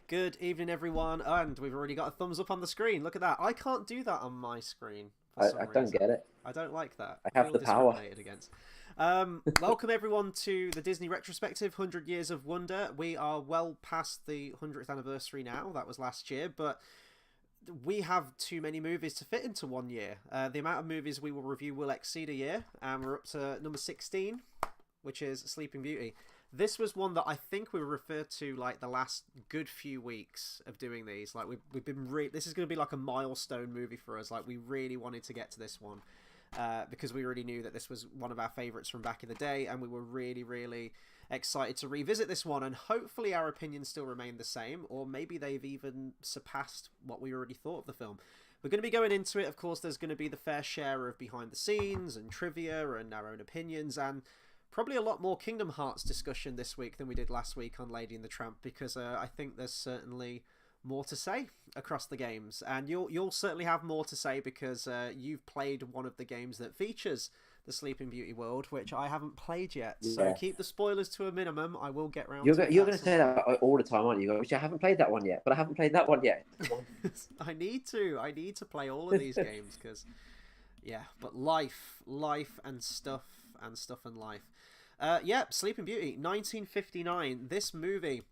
Good evening, everyone, and we've already got a thumbs up on the screen. Look at that. I can't do that on my screen for I some don't get reason. it. I don't like that. I I have feel the power. discriminated against. Welcome, everyone, to the Disney retrospective 100 Years of Wonder. We are well past the 100th anniversary now. That was last year, but we have too many movies to fit into one year. The amount of movies we will review will exceed a year, and we're up to number 16, which is Sleeping Beauty. This was one that I think we referred to like the last good few weeks of doing these. Like we've been this is going to be like a milestone movie for us. Like we really wanted to get to this one because we already knew that this was one of our favorites from back in the day, and we were really excited to revisit this one. And hopefully our opinions still remain the same, or maybe they've even surpassed what we already thought of the film. We're going to be going into it. Of course, there's going to be the fair share of behind the scenes and trivia and our own opinions, and probably a lot more Kingdom Hearts discussion this week than we did last week on Lady and the Tramp, because I think there's certainly more to say across the games, and you'll certainly have more to say because you've played one of the games that features the Sleeping Beauty world, which I haven't played yet. So Yeah. keep the spoilers to a minimum. I will get round You're to go- it you're at going to some say point. that all the time, aren't you? Which I haven't played that one yet, but I haven't played that one yet. Come on. I need to. I need to play all of these games because, yeah. But life, and life. Yeah, Sleeping Beauty, 1959. This movie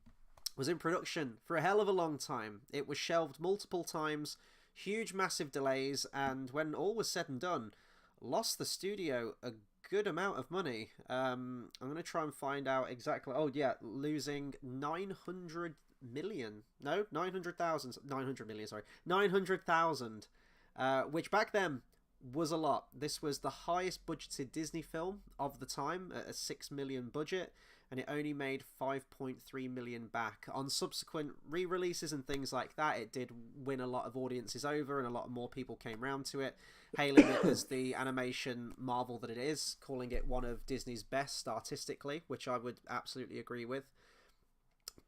was in production for a hell of a long time. It was shelved multiple times, huge, massive delays, and when all was said and done, lost the studio a good amount of money. I'm going to try and find out exactly. Oh, yeah, losing 900 million. No, 900,000. 900 million, sorry. 900,000, which back then was a lot. This was the highest budgeted Disney film of the time at a 6 million budget, and it only made 5.3 million back. On subsequent re-releases and things like that, it did win a lot of audiences over, and a lot more people came round to it, hailing it as the animation marvel that it is, calling it one of Disney's best artistically, which I would absolutely agree with.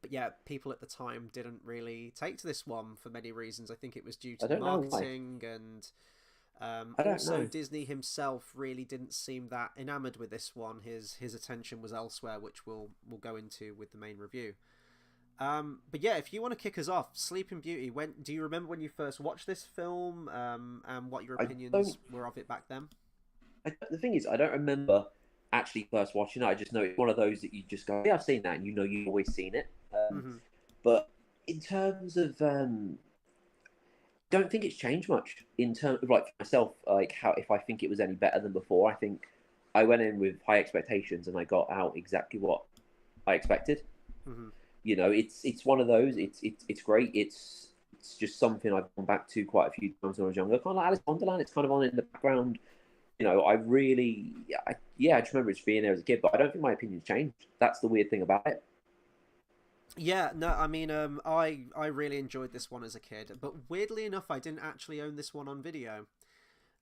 But yeah, people at the time didn't really take to this one for many reasons. I think it was due I to the don't know why. marketing, and I don't also, know. Disney himself really didn't seem that enamored with this one. His attention was elsewhere, which we'll go into with the main review. But yeah, if you want to kick us off, Sleeping Beauty. When do you remember when you first watched this film, and what your I opinions don't. were of it back then? The thing is, I don't remember actually first watching it. I just know it's one of those that you just go, "Yeah, I've seen that," and you know you've always seen it. Hmm. But in terms of, don't think it's changed much in terms of like for myself, like how if I think it was any better than before. I think I went in with high expectations and I got out exactly what I expected. Hmm. It's one of those. It's great. It's just something I've gone back to quite a few times when I was younger. Kind of like Alice in Wonderland. It's kind of on in the background. I really, I just remember it being there as a kid, but I don't think my opinion's changed. That's the weird thing about it. Yeah, no, I mean, I really enjoyed this one as a kid, but weirdly enough, I didn't actually own this one on video.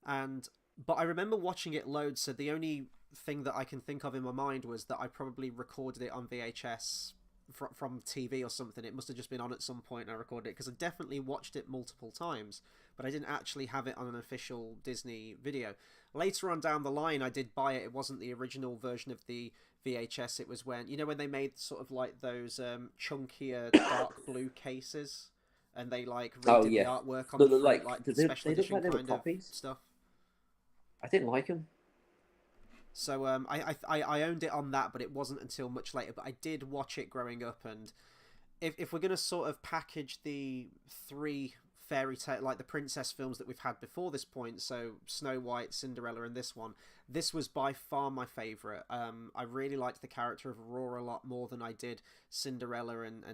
And but I remember watching it loads, so the only thing that I can think of in my mind was that I probably recorded it on VHS from TV or something. It must have just been on at some point and I recorded it, because I definitely watched it multiple times, but I didn't actually have it on an official Disney video. Later on down the line, I did buy it. It wasn't the original version of the VHS. It was when they made sort of like those chunkier dark blue cases, and they like Oh redid the yeah, artwork on the look, front, like like special they look edition like they were kind of copies. stuff. I didn't like them. So I owned it on that, but it wasn't until much later. But I did watch it growing up, and if we're gonna sort of package the three fairy tale, like the princess films that we've had before this point, so Snow White, Cinderella, and this one, this was by far my favorite. I really liked the character of Aurora a lot more than I did Cinderella and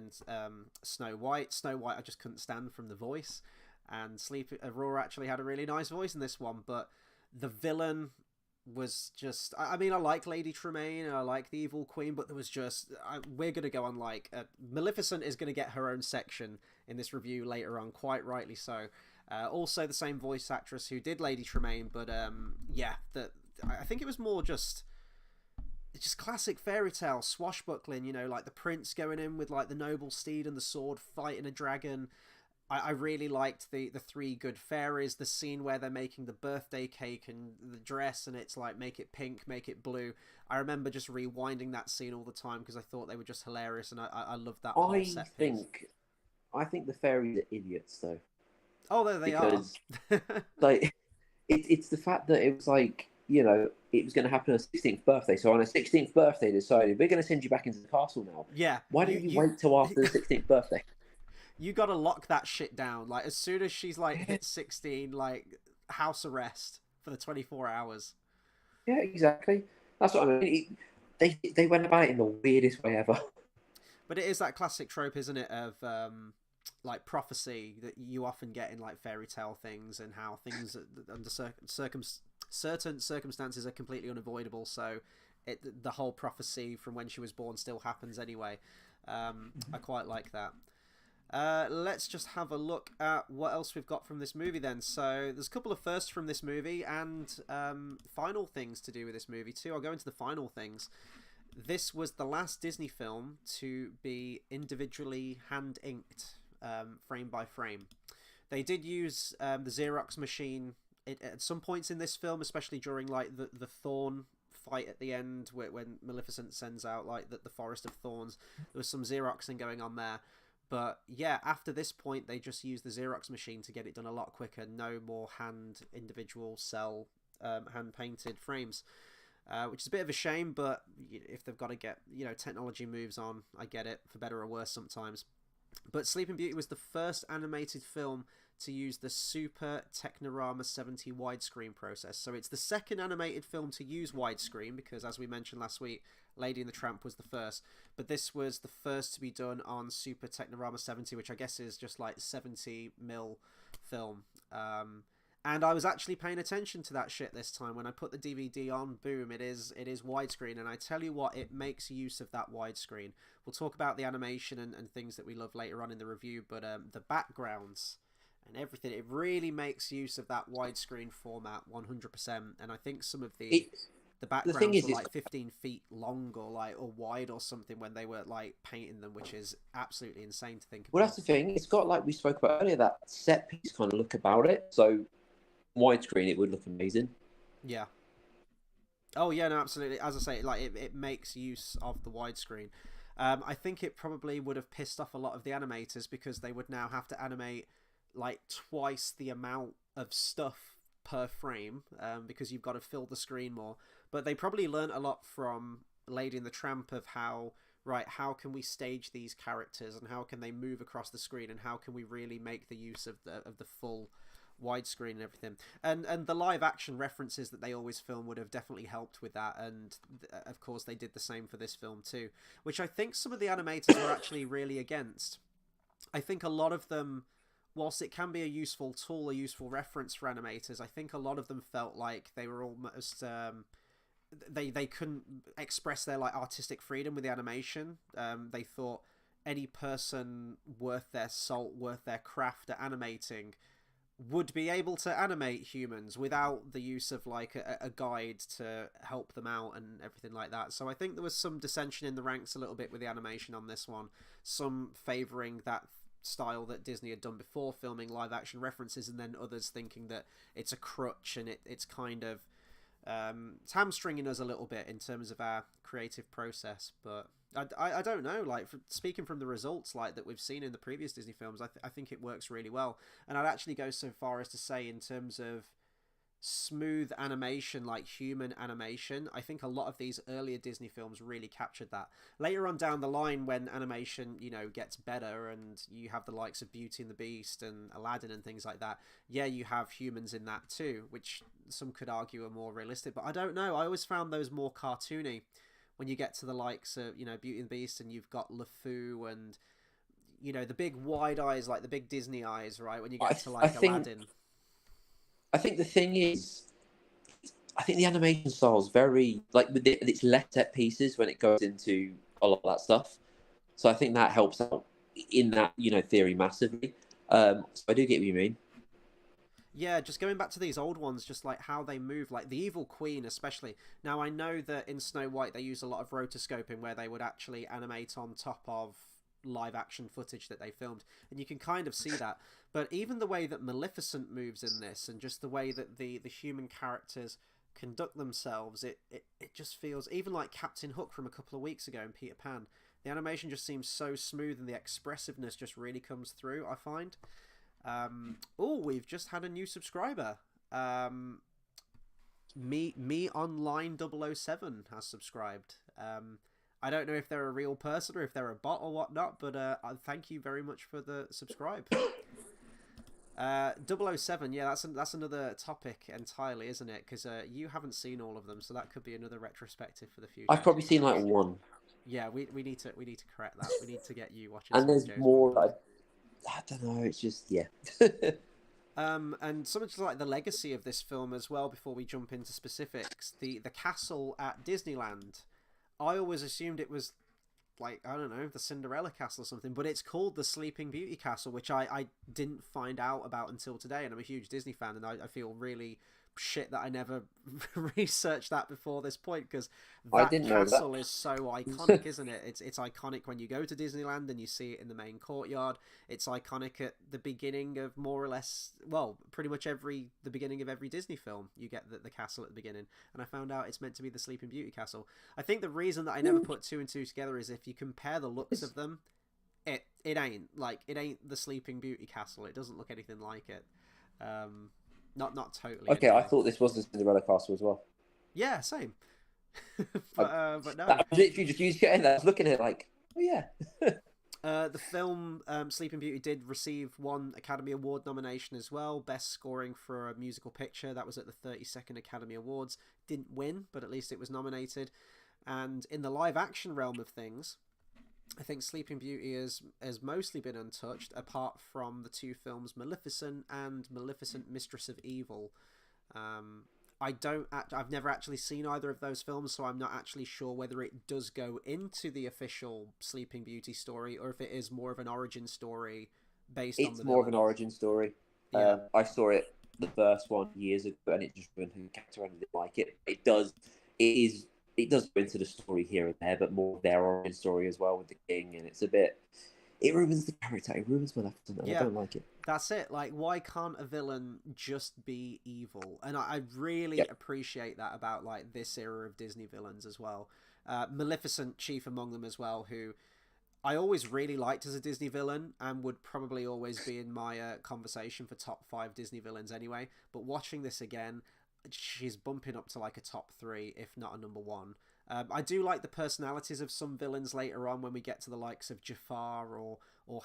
Snow White. Snow White I just couldn't stand from the voice, and Sleep Aurora actually had a really nice voice in this one, but the villain was just, I mean, I like Lady Tremaine and I like the Evil Queen, but there was just we're gonna go on like Maleficent is gonna get her own section in this review later on, quite rightly so. Also the same voice actress who did Lady Tremaine, but yeah, I think it was more just it's just classic fairy tale swashbuckling, like the prince going in with like the noble steed and the sword fighting a dragon. I really liked the three good fairies, the scene where they're making the birthday cake and the dress, and it's like make it pink, make it blue. I remember just rewinding that scene all the time because I thought they were just hilarious, and I loved that whole I set piece. think I think the fairies are idiots though, Oh, there they are. because like it's the fact that it was like, you know, it was going to happen on her 16th birthday. So on her 16th birthday, they decided we're going to send you back into the castle now. Yeah, Why didn't you wait till after the 16th birthday? you gotta lock that shit down. Like as soon as she's like hit 16, like house arrest for the 24 hours. Yeah, exactly. That's what I mean. They went about it in the weirdest way ever. But it is that classic trope, isn't it, of like prophecy that you often get in like fairy tale things, and how things under certain circumstances are completely unavoidable. So the whole prophecy from when she was born still happens anyway. I quite like that. Let's just have a look at what else we've got from this movie then. So there's a couple of firsts from this movie, and final things to do with this movie too. I'll go into the final things. This was the last Disney film to be individually hand inked, frame by frame. They did use the Xerox machine at some points in this film, especially during like the Thorn fight at the end, when Maleficent sends out like the Forest of Thorns. There was some Xeroxing going on there. But yeah, after this point, they just use the Xerox machine to get it done a lot quicker. No more individual cell, hand painted frames, which is a bit of a shame. But if they've got to get, technology moves on, I get it, for better or worse sometimes. But Sleeping Beauty was the first animated film to use the Super Technorama 70 widescreen process. So it's the second animated film to use widescreen, because as we mentioned last week, Lady and the Tramp was the first. But this was the first to be done on Super Technorama 70, which I guess is just like 70mm film. And I was actually paying attention to that shit this time. When I put the DVD on, boom, it is widescreen. And I tell you what, it makes use of that widescreen. We'll talk about the animation and things that we love later on in the review, but the backgrounds and everything, it really makes use of that widescreen format 100%. And I think some of the backgrounds were like 15 feet long or wide or something when they were like painting them, which is absolutely insane to think about. Well, that's the thing. It's got, like we spoke about earlier, that set piece kind of look about it. So widescreen, it would look amazing. Yeah. Oh yeah, no, absolutely. As I say, like it makes use of the widescreen. I think it probably would have pissed off a lot of the animators, because they would now have to animate like twice the amount of stuff per frame, because you've got to fill the screen more. But they probably learned a lot from Lady and the Tramp of how can we stage these characters, and how can they move across the screen, and how can we really make the use of the full widescreen and everything. And the live action references that they always film would have definitely helped with that. And of course they did the same for this film too, which I think some of the animators were actually really against. I think a lot of them, whilst it can be a useful tool, a useful reference for animators, I think a lot of them felt like they were almost they couldn't express their like artistic freedom with the animation. They thought any person worth their salt, worth their craft at animating, would be able to animate humans without the use of like a guide to help them out and everything like that. So I think there was some dissension in the ranks a little bit with the animation on this one, some favouring that style that Disney had done before, filming live action references, and then others thinking that it's a crutch and it's kind of it's hamstringing us a little bit in terms of our creative process. But I don't know, like speaking from the results like that we've seen in the previous Disney films, I think it works really well. And I'd actually go so far as to say, in terms of smooth animation, like human animation, I think a lot of these earlier Disney films really captured that. Later on down the line, when animation gets better, and you have the likes of Beauty and the Beast and Aladdin and things like that, yeah, you have humans in that too, which some could argue are more realistic. But I don't know, I always found those more cartoony when you get to the likes of Beauty and the Beast, and you've got LeFou and the big wide eyes, like the big Disney eyes, right? When you get to like Aladdin. I think the thing is, I think the animation style is very, like, with its less set pieces when it goes into a lot of that stuff. So I think that helps out in that, theory massively. So I do get what you mean. Yeah, just going back to these old ones, just like how they move, like the Evil Queen especially. Now, I know that in Snow White they use a lot of rotoscoping, where they would actually animate on top of live action footage that they filmed, and you can kind of see that. But even the way that Maleficent moves in this, and just the way that the human characters conduct themselves, it just feels, even like Captain Hook from a couple of weeks ago in Peter Pan, The animation just seems so smooth, and the expressiveness just really comes through, I find. Oh, we've just had a new subscriber. Me Online 007 has subscribed. I don't know if they're a real person or if they're a bot or whatnot, but thank you very much for the subscribe. 007, yeah, that's another topic entirely, isn't it? Because you haven't seen all of them, so that could be another retrospective for the future. I've probably seen like one. Yeah, we need to correct that. We need to get you watching. And some there's James more. Bond. I don't know. It's just yeah. And something like the legacy of this film as well. Before we jump into specifics, the castle at Disneyland, I always assumed it was like, I don't know, the Cinderella Castle or something, but it's called the Sleeping Beauty Castle, which I didn't find out about until today, and I'm a huge Disney fan, and I feel really shit that I never researched that before this point, because that castle is so iconic, isn't it? It's iconic when you go to Disneyland and you see it in the main courtyard. It's iconic at the beginning of more or less, well, pretty much the beginning of every Disney film. You get the castle at the beginning, and I found out it's meant to be the Sleeping Beauty Castle. I think the reason that I never put two and two together is if you compare the looks of them, it ain't the Sleeping Beauty Castle. It doesn't look anything like it. Not totally. Okay, anyway. I thought this was the Cinderella Castle as well. Yeah, same. but no. I literally just used it, and I was looking at it like, oh yeah. The film Sleeping Beauty did receive one Academy Award nomination as well, Best Scoring for a Musical Picture. That was at the 32nd Academy Awards. Didn't win, but at least it was nominated. And in the live action realm of things, I think Sleeping Beauty has mostly been untouched, apart from the two films Maleficent and Maleficent Mistress of Evil. I've never actually seen either of those films, so I'm not actually sure whether it does go into the official Sleeping Beauty story or if it is more of an origin story based on the villain. It's more of an origin story. Yeah. I saw it, the first one, years ago, and it just ruined the character. I didn't like it. It does go into the story here and there, but more of their origin story as well with the king, and it's a bit... It ruins the character. It ruins Maleficent, and I don't like it. That's it. Like, why can't a villain just be evil? And I really appreciate that about like this era of Disney villains as well. Maleficent, chief among them as well, who I always really liked as a Disney villain and would probably always be in my conversation for top 5 Disney villains anyway. But watching this again, she's bumping up to like a top 3, if not a number 1. I do like the personalities of some villains later on when we get to the likes of Jafar or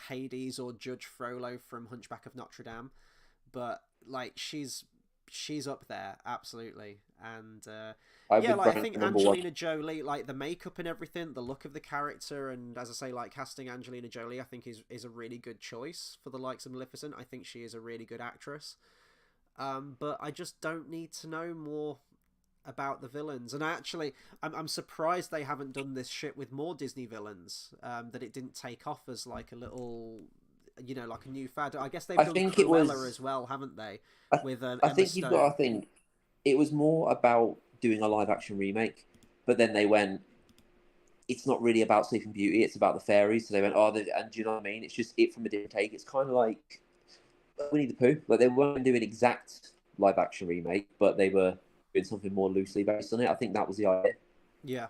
Hades or Judge Frollo from Hunchback of Notre Dame, but like she's up there absolutely. And I think Angelina Jolie, like the makeup and everything, the look of the character, and as I say, like casting Angelina Jolie, I think is a really good choice for the likes of Maleficent. I think she is a really good actress. But I just don't need to know more about the villains. And I'm surprised they haven't done this shit with more Disney villains, that it didn't take off as like a little, like a new fad. I guess they've done Cruella as well, haven't they? I think you've got to think it was more about doing a live action remake, but then they went, it's not really about Sleeping Beauty, it's about the fairies. So they went, and do you know what I mean? It's just it from a different take. It's kind of like Winnie the Pooh. Like they weren't doing exact live action remake, but they were doing something more loosely based on it. I think that was the idea. Yeah.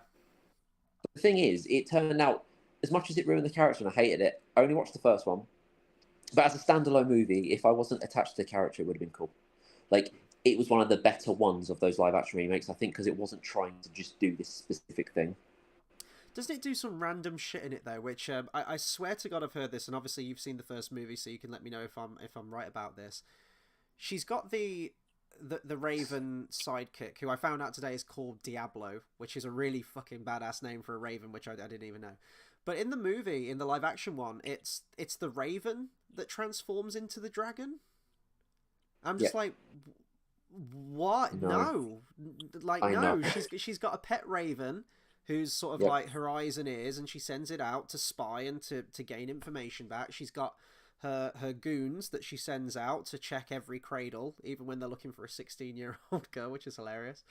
But the thing is, it turned out, as much as it ruined the character and I hated it, I only watched the first one. But as a standalone movie, if I wasn't attached to the character, it would have been cool. Like, it was one of the better ones of those live action remakes, I think, because it wasn't trying to just do this specific thing. Doesn't it do some random shit in it though? Which I swear to God I've heard this, and obviously you've seen the first movie, so you can let me know if I'm right about this. She's got the Raven sidekick, who I found out today is called Diablo, which is a really fucking badass name for a Raven, which I didn't even know. But in the movie, in the live action one, it's the Raven that transforms into the dragon. I'm just like, what? No. Like, no. She's got a pet Raven who's sort of like her eyes and ears, and she sends it out to spy and to gain information back. She's got her goons that she sends out to check every cradle, even when they're looking for a 16-year-old girl, which is hilarious.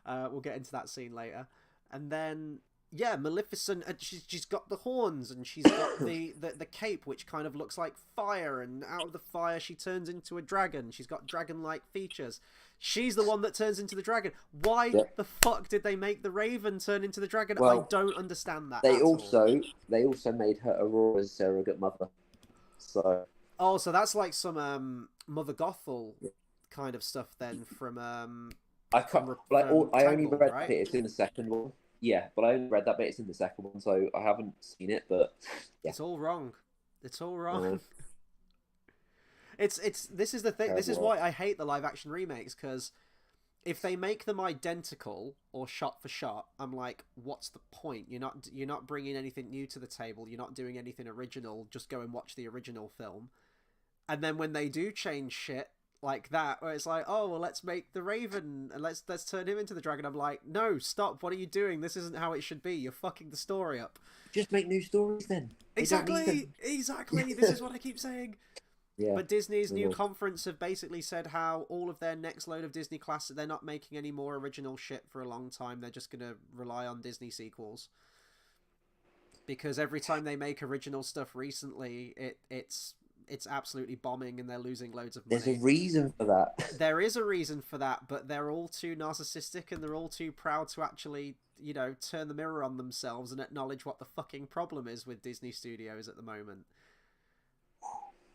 We'll get into that scene later. And then Yeah, Maleficent, and she's got the horns, and she's got the cape, which kind of looks like fire, and out of the fire she turns into a dragon. She's got dragon-like features. She's the one that turns into the dragon. Why Yeah. the fuck did they make the Raven turn into the dragon? I Well, don't understand that they at all. they also made her Aurora's surrogate mother. So Oh, so that's like some Mother Gothel kind of stuff then from I can't like I only Tangled, read right? that it's in the second one. Yeah, but I only read that bit. It's in the second one, so I haven't seen it. But yeah, It's all wrong. It's all wrong. uh, It's this is the thing. This is terrible. why I hate the live action remakes, because if they make them identical or shot for shot, I'm like, what's the point? You're not bringing anything new to the table. You're not doing anything original. Just go and watch the original film. And then when they do change shit like that, where it's like, oh well, let's make the Raven and let's turn him into the dragon. I'm like, no, stop! What are you doing? This isn't how it should be. You're fucking the story up. Just make new stories then. They don't need them. Exactly. This is what I keep saying. Yeah, But Disney's new will. conference have basically said how all of their next load of Disney class, they're not making any more original shit for a long time. They're just going to rely on Disney sequels. Because every time they make original stuff recently, it's absolutely bombing and they're losing loads of money. There's a reason for that. There is a reason for that, but they're all too narcissistic and they're all too proud to actually, turn the mirror on themselves and acknowledge what the fucking problem is with Disney Studios at the moment.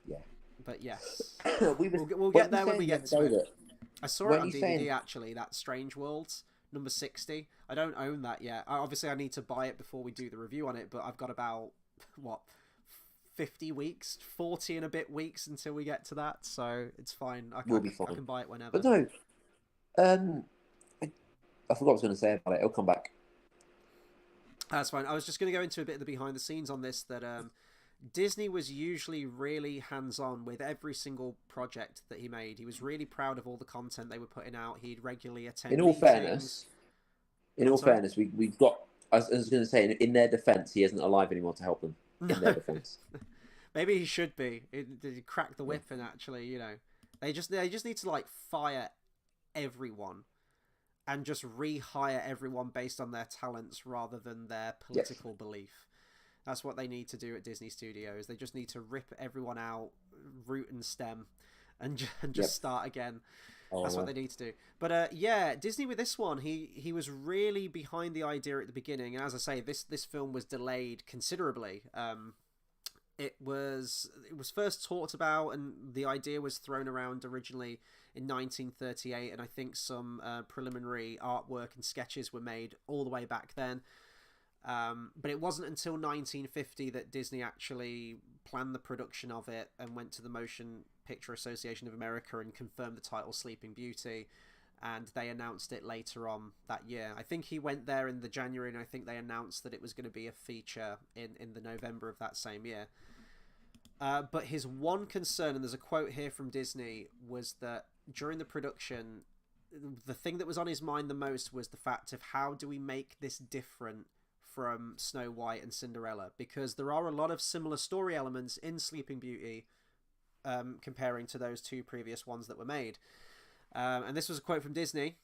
Yeah. But yes, we'll get there when we get to it. I saw it on DVD saying... actually. That Strange Worlds number 60. I don't own that yet. Obviously, I need to buy it before we do the review on it. But I've got about 50 weeks, 40 and a bit weeks until we get to that. So it's fine. I can buy it whenever. But no, I forgot what I was going to say about it. It'll come back. That's fine. I was just going to go into a bit of the behind the scenes on this. That Disney was usually really hands-on with every single project that he made. He was really proud of all the content they were putting out. He'd regularly attend meetings. In all fairness, we've got... I was going to say, in their defence, he isn't alive anymore to help them. In their defence. Maybe he should be. He crack the whip and actually, they just need to like fire everyone and just rehire everyone based on their talents rather than their political belief. That's what they need to do at Disney Studios. They just need to rip everyone out, root and stem, and just start again. That's what they need to do. But yeah, Disney with this one, he was really behind the idea at the beginning. And as I say, this film was delayed considerably. It was first talked about, and the idea was thrown around originally in 1938, and I think some preliminary artwork and sketches were made all the way back then. But it wasn't until 1950 that Disney actually planned the production of it and went to the Motion Picture Association of America and confirmed the title Sleeping Beauty, and they announced it later on that year. I think he went there in the January, and I think they announced that it was going to be a feature in the November of that same year. But his one concern, and there's a quote here from Disney, was that during the production, the thing that was on his mind the most was the fact of how do we make this different from Snow White and Cinderella, because there are a lot of similar story elements in Sleeping Beauty comparing to those two previous ones that were made. And this was a quote from Disney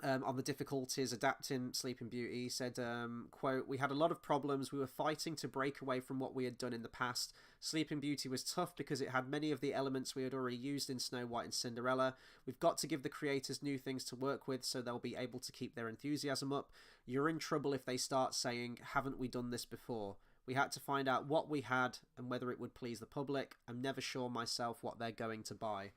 on the difficulties adapting Sleeping Beauty. He said, quote, "We had a lot of problems. We were fighting to break away from what we had done in the past. Sleeping Beauty was tough because it had many of the elements we had already used in Snow White and Cinderella. We've got to give the creators new things to work with so they'll be able to keep their enthusiasm up. You're in trouble if they start saying, haven't we done this before? We had to find out what we had and whether it would please the public. I'm never sure myself what they're going to buy."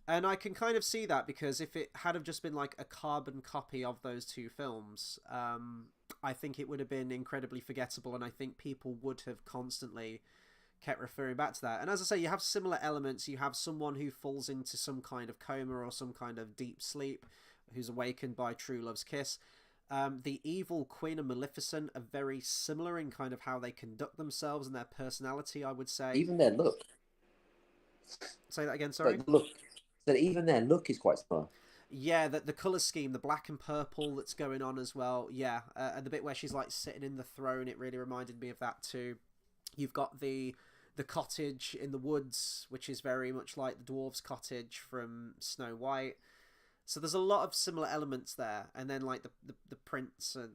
And I can kind of see that, because if it had have just been like a carbon copy of those two films, I think it would have been incredibly forgettable, and I think people would have constantly kept referring back to that. And as I say, you have similar elements. You have someone who falls into some kind of coma or some kind of deep sleep, who's awakened by true love's kiss. The evil Queen and Maleficent are very similar in kind of how they conduct themselves and their personality, I would say. Even their look. Say that again, sorry? Like, look. So even their look is quite similar. Yeah, the colour scheme, the black and purple that's going on as well. Yeah, and the bit where she's like sitting in the throne, it really reminded me of that too. You've got the cottage in the woods, which is very much like the dwarves' cottage from Snow White. So there's a lot of similar elements there, and then like the prince and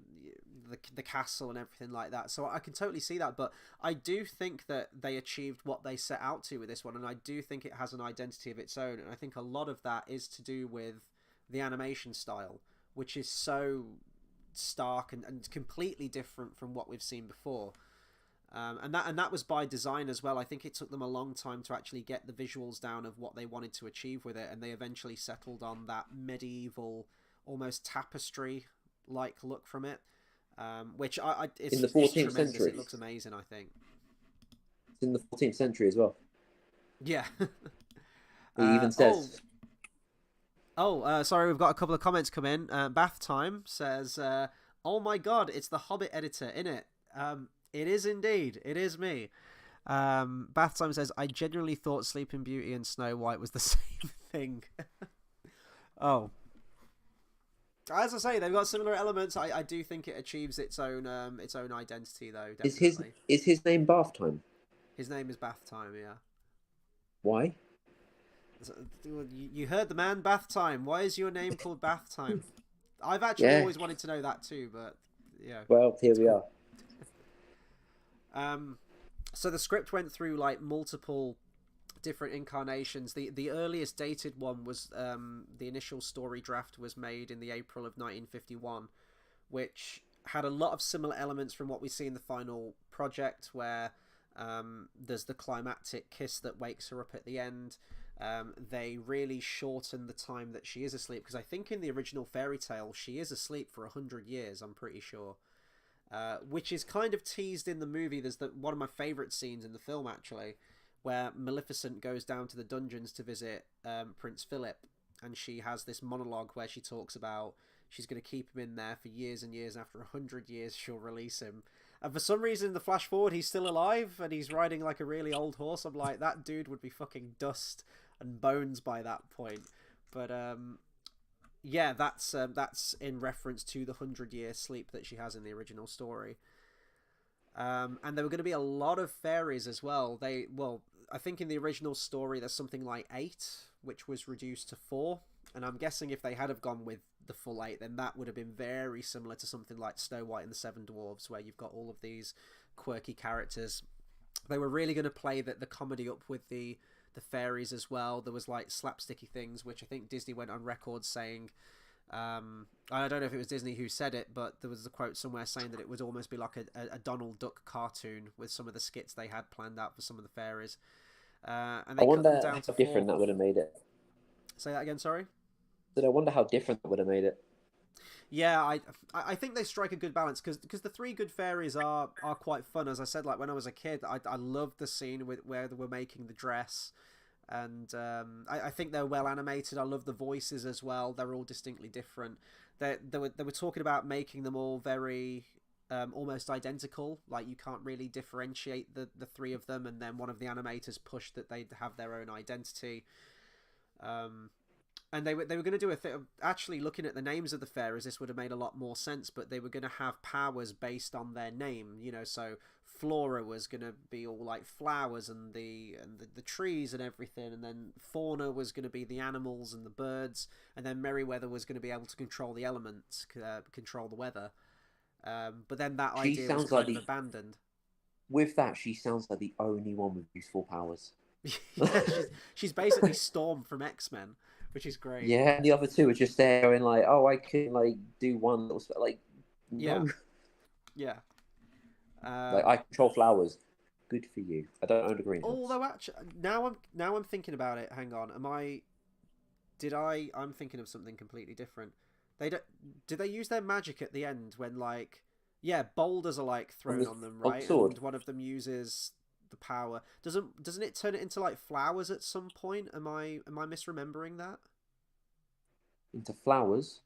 the castle and everything like that. So I can totally see that, but I do think that they achieved what they set out to with this one, and I do think it has an identity of its own, and I think a lot of that is to do with the animation style, which is so stark and completely different from what we've seen before. And that was by design as well. I think it took them a long time to actually get the visuals down of what they wanted to achieve with it, and they eventually settled on that medieval, almost tapestry-like look from it, which it's, in the it's 14th tremendous. century. It looks amazing, I think. It's in the 14th century as well. Yeah. He even says, Sorry, we've got a couple of comments come in. Bath Time says, "Oh my God, it's the Hobbit editor, innit?" It is indeed. It is me. Bath Time says, "I genuinely thought Sleeping Beauty and Snow White was the same thing." Oh, as I say, they've got similar elements. I do think it achieves its own identity, though. Definitely. Is his name Bath Time? His name is Bath Time. Yeah. Why? You heard the man, Bath Time. Why is your name called Bath Time? I've actually always wanted to know that too, but yeah. Well, here we are. So the script went through like multiple different incarnations. The earliest dated one was the initial story draft was made in the April of 1951, which had a lot of similar elements from what we see in the final project, where there's the climactic kiss that wakes her up at the end. They really shorten the time that she is asleep, because I think in the original fairy tale she is asleep for 100 years, I'm pretty sure. Which is kind of teased in the movie. There's one of my favourite scenes in the film, actually, where Maleficent goes down to the dungeons to visit Prince Philip, and she has this monologue where she talks about she's going to keep him in there for years and years. After 100 years, she'll release him. And for some reason, in the flash forward, he's still alive, and he's riding like a really old horse. I'm like, that dude would be fucking dust and bones by that point. But yeah, that's in reference to the 100-year sleep that she has in the original story. And there were going to be a lot of fairies as well. I think in the original story there's something like 8, which was reduced to 4. And I'm guessing if they had have gone with the full 8, then that would have been very similar to something like Snow White and the Seven Dwarfs, where you've got all of these quirky characters. They were really going to play the comedy up with the fairies as well. There was like slapsticky things, which I think Disney went on record saying, I don't know if it was Disney who said it, but there was a quote somewhere saying that it would almost be like a Donald Duck cartoon with some of the skits they had planned out for some of the fairies. And they I wonder cut them down to how different 4. that would have made it. Say that again, sorry? I wonder how different that would have made it. Yeah, I think they strike a good balance, because the 3 good fairies are quite fun. As I said, like when I was a kid, I loved the scene where they were making the dress, and I think they're well animated. I love the voices as well. They're all distinctly different. They were talking about making them all very almost identical. Like you can't really differentiate the 3 of them, and then one of the animators pushed that they'd have their own identity. And they were going to do a thing. Actually, looking at the names of the fairies, this would have made a lot more sense. But they were going to have powers based on their name. You know, so Flora was going to be all like flowers and the trees and everything, and then Fauna was going to be the animals and the birds, and then Merryweather was going to be able to control the elements, control the weather. But then that idea was kind of abandoned. With that, she sounds like the only one with useful powers. Yeah, she's basically Storm from X-Men, which is great. Yeah, and the other 2 are just there going like, oh, I can like do one little like, no. Yeah. Like I control flowers. Good for you. I don't own a greenhouse. Although actually, now I'm thinking about it. Hang on, I'm thinking of something completely different. Did they use their magic at the end when like, yeah, boulders are like thrown on them, right? And one of them uses the power. Doesn't it turn it into like flowers at some point? Am I misremembering that? Into flowers?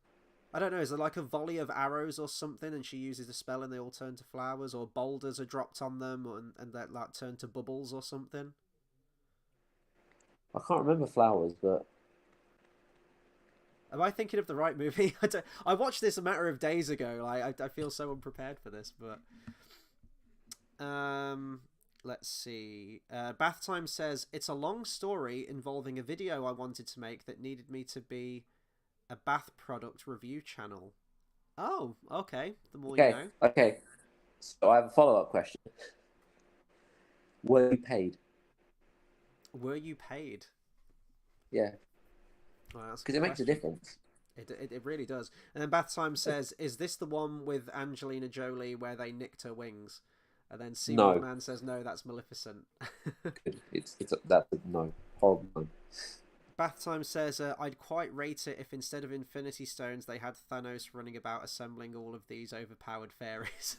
I don't know. Is there like a volley of arrows or something, and she uses the spell and they all turn to flowers, or boulders are dropped on them and that like turn to bubbles or something? I can't remember flowers, but am I thinking of the right movie? I watched this a matter of days ago. Like I feel so unprepared for this, but let's see. Bath Time says, it's a long story involving a video I wanted to make that needed me to be a bath product review channel. Oh, okay. The more you Okay, know. okay. So I have a follow-up question. Were you paid? Were you paid? Yeah, Well, that's a because good it makes a question. difference. It really does. And then Bath Time says, "Is this the one with Angelina Jolie where they nicked her wings?" And then Seaweed No, Man says, "No, that's Maleficent." it's that no horrible. No. Bath Time says, "I'd quite rate it if instead of Infinity Stones they had Thanos running about assembling all of these overpowered fairies."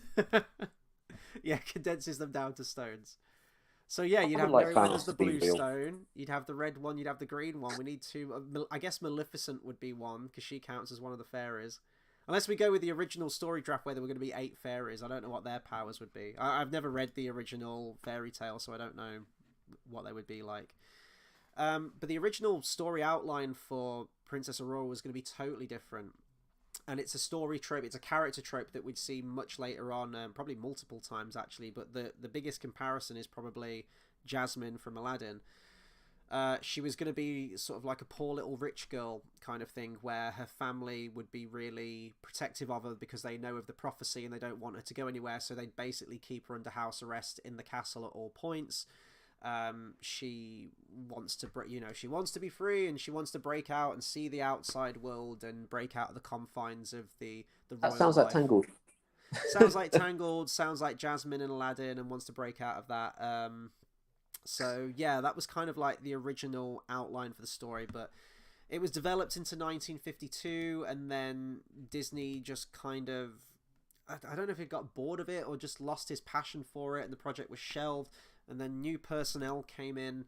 Yeah, condenses them down to stones. So yeah, I you'd would have like no one Thanos as the to be blue real. stone. You'd have the red one. You'd have the green one. We need two. I guess Maleficent would be one because she counts as one of the fairies. Unless we go with the original story draft where there were going to be 8 fairies. I don't know what their powers would be. I've never read the original fairy tale, so I don't know what they would be like. But the original story outline for Princess Aurora was going to be totally different. And it's a story trope, it's a character trope that we'd see much later on, probably multiple times actually. But the biggest comparison is probably Jasmine from Aladdin. She was going to be sort of like a poor little rich girl kind of thing, where her family would be really protective of her because they know of the prophecy and they don't want her to go anywhere. So they'd basically keep her under house arrest in the castle at all points. She wants to, she wants to be free and she wants to break out and see the outside world and break out of the confines of the That royal sounds like life. Tangled. Sounds like Tangled. Sounds like Jasmine and Aladdin, and wants to break out of that. So yeah, that was kind of like the original outline for the story, but it was developed into 1952, and then Disney just kind of, I don't know if he got bored of it or just lost his passion for it, and the project was shelved. And then new personnel came in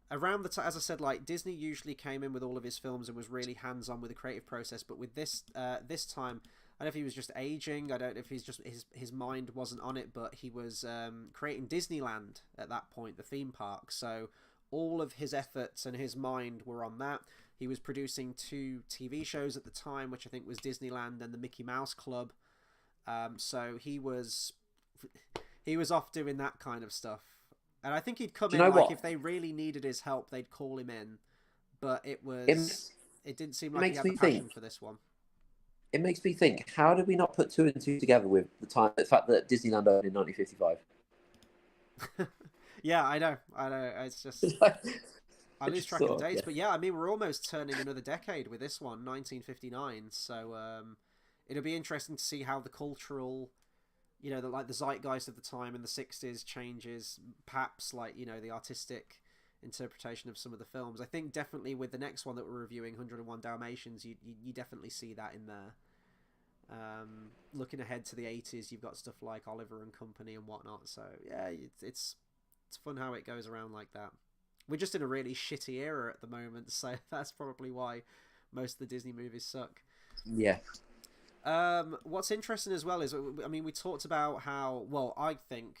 around the time. As I said, like Disney usually came in with all of his films and was really hands on with the creative process, but with this time, I don't know if he was just aging. I don't know if he's just his mind wasn't on it, but he was creating Disneyland at that point, the theme park. So all of his efforts and his mind were on that. He was producing 2 TV shows at the time, which I think was Disneyland and the Mickey Mouse Club. So he was off doing that kind of stuff. And I think he'd come Do you in know like what? if they really needed his help, they'd call him in. But it It, didn't seem it like he makes had the me passion think. for this one. It makes me think. How did we not put 2 and 2 together with the fact that Disneyland opened in 1955? Yeah, I know. It's just I I lose just track of the thought, dates, yeah, but yeah, I mean we're almost turning another decade with this one, 1959. So it'll be interesting to see how the cultural, like the zeitgeist of the time in the 60s changes. Perhaps like the artistic interpretation of some of the films. I think definitely with the next one that we're reviewing, 101 Dalmatians, you definitely see that in there. Looking ahead to the 80s, you've got stuff like Oliver and Company and whatnot. So yeah, it's fun how it goes around like that. We're just in a really shitty era at the moment, so that's probably why most of the Disney movies suck. yeah. What's interesting as well is, I mean, we talked about how, well, I think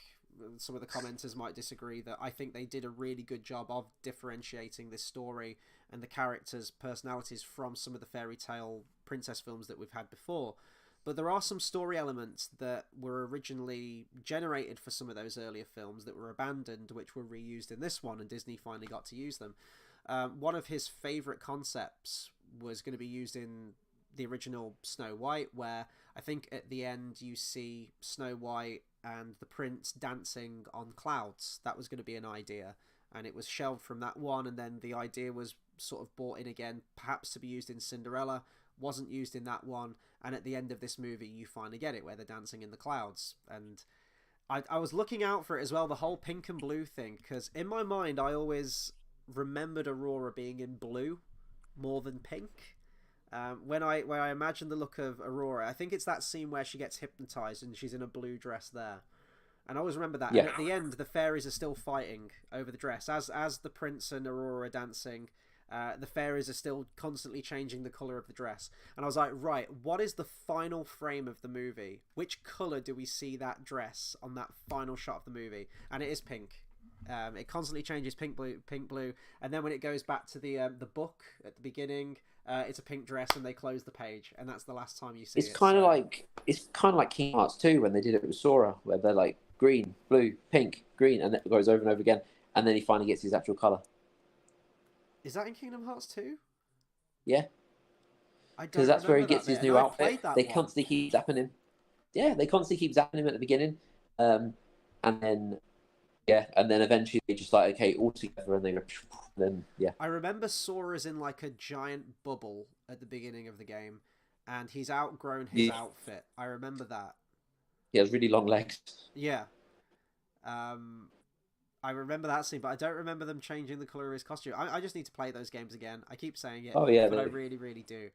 some of the commenters might disagree that I think they did a really good job of differentiating this story and the characters' personalities from some of the fairy tale princess films that we've had before. But there are some story elements that were originally generated for some of those earlier films that were abandoned, which were reused in this one, and Disney finally got to use them. One of his favourite concepts was going to be used in the original Snow White, where I think at the end you see Snow White and the prince dancing on clouds. That was going to be an idea, and it was shelved from that one, and then the idea was sort of brought in again, perhaps to be used in Cinderella, wasn't used in that one, and at the end of this movie you finally get it, where they're dancing in the clouds. And I was looking out for it as well, the whole pink and blue thing, because in my mind I always remembered Aurora being in blue more than pink. When I imagine the look of Aurora, I think it's that scene where she gets hypnotized and she's in a blue dress there. And I always remember that. And Yeah. at the end, the fairies are still fighting over the dress. As the prince and Aurora are dancing, the fairies are still constantly changing the colour of the dress. And I was like, right, what is the final frame of the movie? Which colour do we see that dress on that final shot of the movie? And it is pink. It constantly changes pink, blue, and then when it goes back to the book at the beginning, it's a pink dress, and they close the page, and that's the last time you see It's it. kind of So like Kingdom Hearts 2 when they did it with Sora, where they're like green, blue, pink, green, and it goes over and over again, and then he finally gets his actual color. is that in Kingdom Hearts 2? Yeah, I because don't that's where he remember that gets bit, his and new I outfit. played that They one. constantly keep zapping him. Yeah, they constantly keep zapping him at the beginning, um, and then and then eventually they just like okay all together, and they go, then I remember Sora's in like a giant bubble at the beginning of the game, and he's outgrown his yeah, outfit. I remember that. he has really long legs. Yeah. Um, I remember that scene, but I don't remember them changing the color of his costume. I just need to play those games again. I keep saying it, Oh yeah, but I really, really do.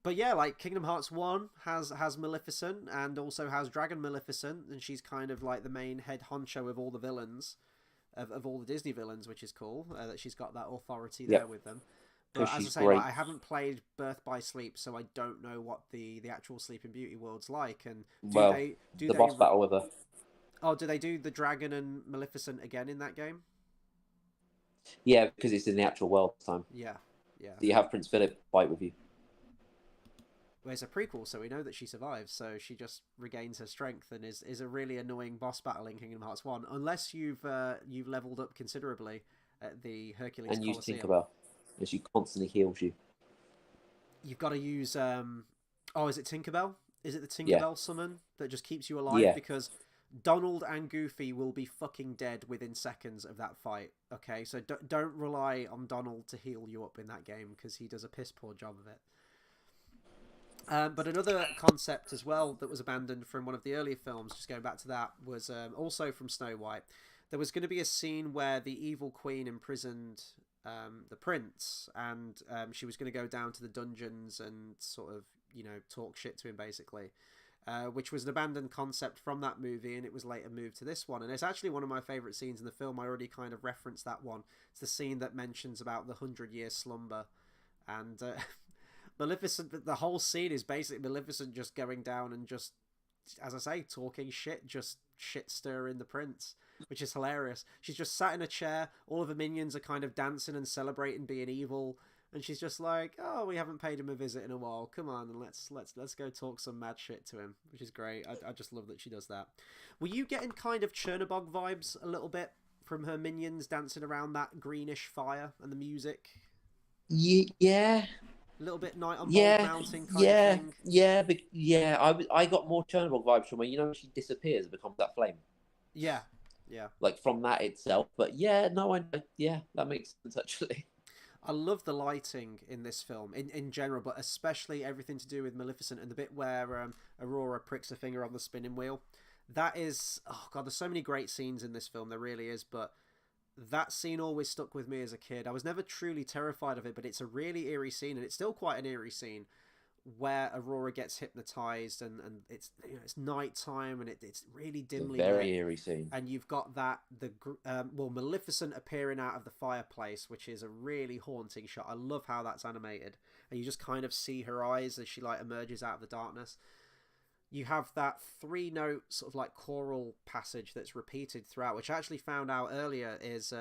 But yeah, like Kingdom Hearts 1 has Maleficent and also has Dragon Maleficent, and she's kind of like the main head honcho of all the villains, of all the Disney villains, which is cool, that she's got that authority there yep, with them. because But as I she's say, like great. I haven't played Birth by Sleep, so I don't know what the actual Sleeping Beauty world's like. And do Well, they do the they boss battle with her. oh, do they do the Dragon and Maleficent again in that game? Yeah, because it's in the actual world this time. Yeah, yeah. So you have Prince Philip fight with you. Well, it's a prequel, so we know that she survives. So she just regains her strength and is a really annoying boss battle in Kingdom Hearts 1, unless you've leveled up considerably at the Hercules And use Colosseum. Tinkerbell, and she constantly heals you. You've got to use oh, is it Tinkerbell? Is it the Yeah, Tinkerbell summon that just keeps you alive? yeah. Because Donald and Goofy will be fucking dead within seconds of that fight. Okay, so don't rely on Donald to heal you up in that game because he does a piss poor job of it. But another concept as well that was abandoned from one of the earlier films, just going back to that, was also from Snow White. There was going to be a scene where the evil queen imprisoned the prince, and she was going to go down to the dungeons and sort of, talk shit to him, basically. Which was an abandoned concept from that movie, and it was later moved to this one. And it's actually one of my favourite scenes in the film. I already kind of referenced that one. It's the scene that mentions about the 100-year slumber. And Maleficent, the whole scene is basically Maleficent just going down and just, as I say, talking shit, just shit stirring the prince, which is hilarious. She's just sat in a chair, all of the minions are kind of dancing and celebrating being evil, and she's just like, "Oh, we haven't paid him a visit in a while. Come on, and let's go talk some mad shit to him," which is great. I just love that she does that. Were you getting kind of Chernobog vibes a little bit from her minions dancing around that greenish fire and the music? Yeah, A little bit Night on Bald yeah, Mountain kind of yeah, thing. yeah, but yeah. I got more Chernobyl vibes from her. You know, she disappears and becomes that flame, Yeah, yeah. like from that itself. But yeah, no, yeah, that makes sense actually. I love the lighting in this film in general, but especially everything to do with Maleficent and the bit where Aurora pricks her finger on the spinning wheel. That is, oh god, there's so many great scenes in this film. There really is, but that scene always stuck with me as a kid. I was never truly terrified of it, but it's a really eerie scene, and it's still quite an eerie scene where Aurora gets hypnotized, and it's it's nighttime, and it's really It's a dimly lit, very eerie scene. and you've got Maleficent appearing out of the fireplace, which is a really haunting shot. I love how that's animated, and you just kind of see her eyes as she like emerges out of the darkness. You have that 3-note sort of like choral passage that's repeated throughout, which I actually found out earlier is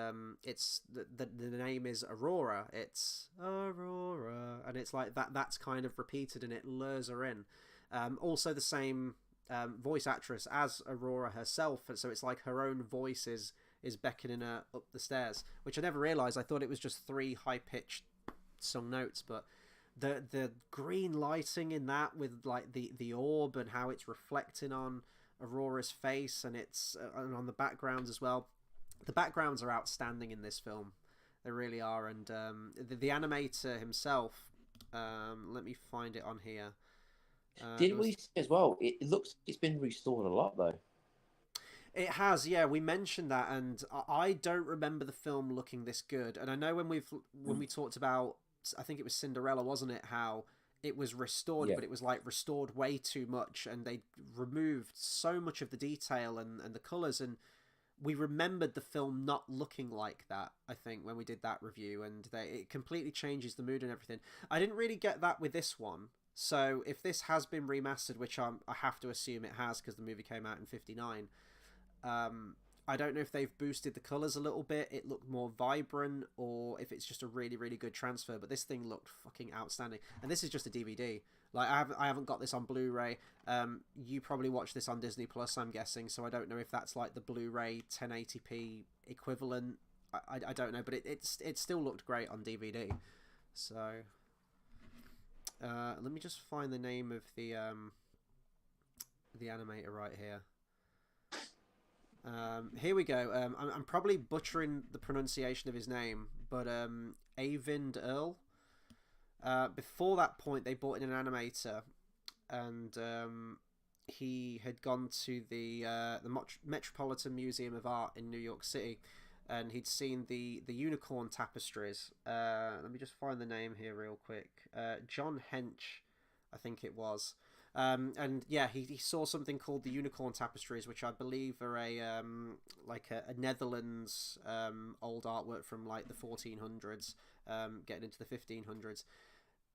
it's the name is Aurora. It's Aurora, and it's like that's kind of repeated, and it lures her in. Also the same voice actress as Aurora herself, and so it's like her own voice is beckoning her up the stairs, which I never realized. I thought it was just 3 high pitched sung notes, but the green lighting in that with like the orb and how it's reflecting on Aurora's face, and it's and on the backgrounds as well. The backgrounds are outstanding in this film. They really are, and the animator himself. Let me find it on here. Did we say as well? It looks it's been restored a lot though. It has, yeah. We mentioned that, and I don't remember the film looking this good. And I know when we talked about, I think it was Cinderella, wasn't it? How it was restored, Yeah, but it was like restored way too much, and they removed so much of the detail and the colors, and we remembered the film not looking like that. I think when we did that review, and it completely changes the mood and everything. I didn't really get that with this one. So if this has been remastered, which I have to assume it has because the movie came out in '59. I don't know if they've boosted the colors a little bit, it looked more vibrant, or if it's just a really, really good transfer. But this thing looked fucking outstanding, and this is just a DVD. Like I haven't got this on Blu-ray. You probably watch this on Disney Plus, I'm guessing. So I don't know if that's like the Blu-ray 1080p equivalent. I don't know, but it still looked great on DVD. So Let me just find the name of the animator right here. Here we go. I'm probably butchering the pronunciation of his name, but Avind Earl. Before that point, they brought in an animator, and he had gone to the Metropolitan Museum of Art in New York City, and he'd seen the unicorn tapestries. Let me just find the name here real quick. John Hench, I think it was. And yeah, he saw something called the unicorn tapestries, which I believe are a Netherlands old artwork from like the 1400s, getting into the 1500s.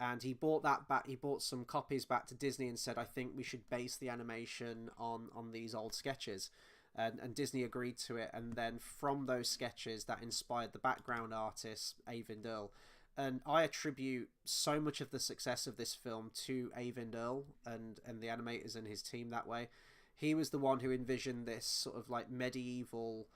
And he bought that back. He bought some copies back to Disney and said, "I think we should base the animation on these old sketches." And Disney agreed to it. And then from those sketches, that inspired the background artist Avind Earl. And I attribute so much of the success of this film to Avind Earl and the animators and his team that way. He was the one who envisioned this sort of like medieval.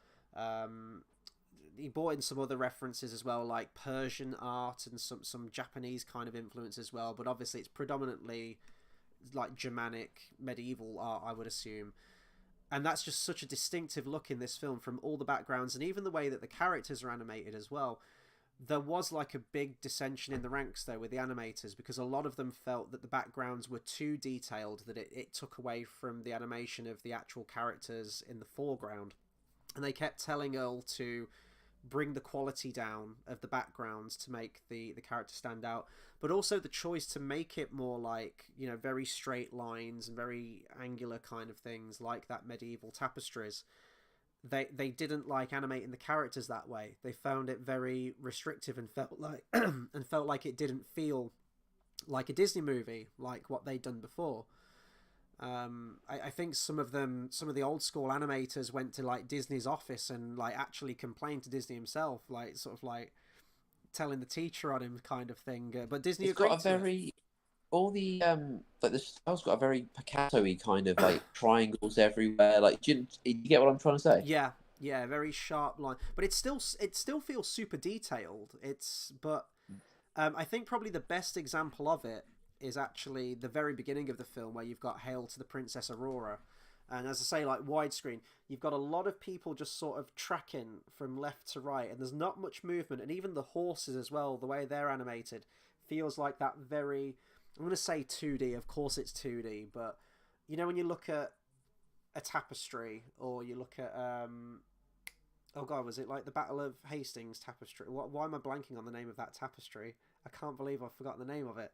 He brought in some other references as well, like Persian art and some Japanese kind of influence as well. But obviously, it's predominantly like Germanic medieval art, I would assume. And that's just such a distinctive look in this film from all the backgrounds and even the way that the characters are animated as well. There was like a big dissension in the ranks though with the animators, because a lot of them felt that the backgrounds were too detailed, that it took away from the animation of the actual characters in the foreground. And they kept telling Earl to bring the quality down of the backgrounds to make the character stand out, but also the choice to make it more like, you know, very straight lines and very angular kind of things like that medieval tapestries. They didn't like animating the characters that way. They found it very restrictive and felt like it didn't feel like a Disney movie, like what they'd done before. I think some of the old school animators went to like Disney's office and like actually complained to Disney himself, like sort of like telling the teacher on him kind of thing. But Disney It's agreed got a to it. very all the like the style's got a very Picasso-y kind of like triangles everywhere. Like, do you get what I'm trying to say? Yeah, yeah, very sharp line, but it still feels super detailed. I think probably the best example of it is actually the very beginning of the film where you've got Hail to the Princess Aurora. And as I say, like widescreen, you've got a lot of people just sort of tracking from left to right, and there's not much movement. And even the horses as well, the way they're animated, feels like that very, I'm going to say 2D, of course it's 2D, but you know when you look at a tapestry, or you look at, oh god, was it like the Battle of Hastings tapestry? Why am I blanking on the name of that tapestry? I can't believe I've forgotten the name of it.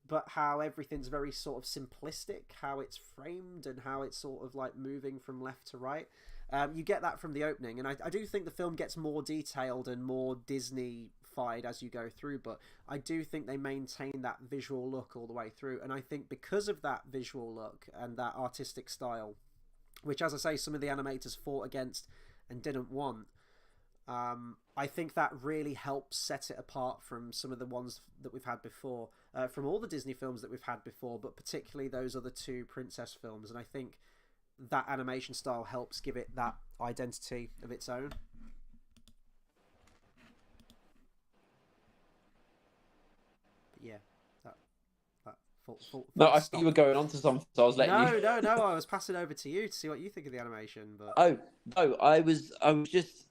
But how everything's very sort of simplistic, how it's framed and how it's sort of like moving from left to right. You get that from the opening, and I do think the film gets more detailed and more Disney-fied as you go through, but I do think they maintain that visual look all the way through. And I think because of that visual look and that artistic style, which, as I say, some of the animators fought against and didn't want, I think that really helps set it apart from some of the ones that we've had before, from all the Disney films that we've had before, but particularly those other two princess films. And I think that animation style helps give it that identity of its own. But yeah, that No, full I thought stop. you were going on to something, so I was letting No, you. no, no. I was passing over to you to see what you think of the animation, but Oh no, I was just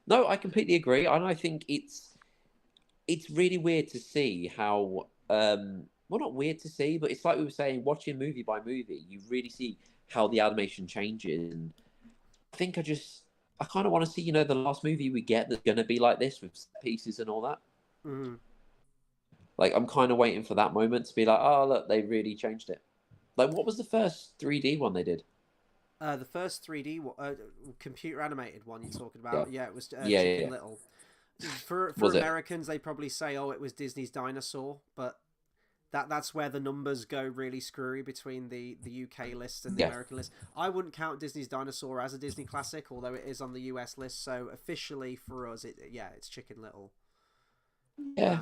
no. I completely agree, and I think it's really weird to see how well, not weird to see, but it's like we were saying, watching movie by movie, you really see how the animation changes. And I think I kind of want to see, the last movie we get that's going to be like this with set pieces and all that. mm. Like, I'm kind of waiting for that moment to be like, oh look, they really changed it. Like, what was the first 3D one they did? The first 3D computer animated one you're talking Yeah, about, yeah, it was yeah. Chicken Little. For Was it? Americans, they probably say, "Oh, it was Disney's Dinosaur," but that's where the numbers go really screwy between the UK list and the Yeah, American list. I wouldn't count Disney's Dinosaur as a Disney classic, although it is on the US list. So officially for us, it's Chicken Little. yeah.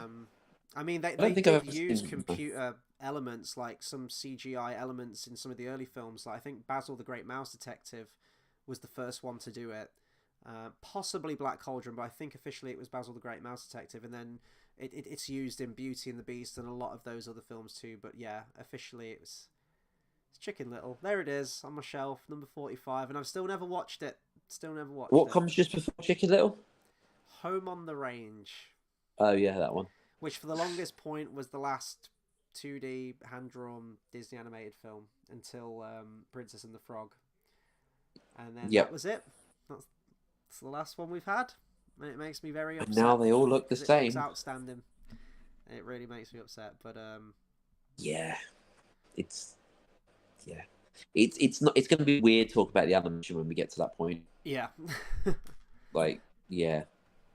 I mean, I don't they think I've did ever use seen. computer elements, like some CGI elements in some of the early films. Like I think Basil the Great Mouse Detective was the first one to do it. Possibly Black Cauldron, but I think officially it was Basil the Great Mouse Detective, and then it's used in Beauty and the Beast and a lot of those other films too. But yeah, officially it's Chicken Little. There it is on my shelf, number 45, and I've still never watched it. Still never watched What it. comes just before Chicken Little? Home on the Range. Oh yeah, that one. Which for the longest point was the last 2D hand-drawn Disney animated film until Princess and the Frog. And then that was it. That's the last one we've had. And it makes me very upset. And now they all look the same. It looks outstanding. It really makes me upset. But yeah. It's not. It's going to be weird to talk about the animation when we get to that point. Yeah. Yeah.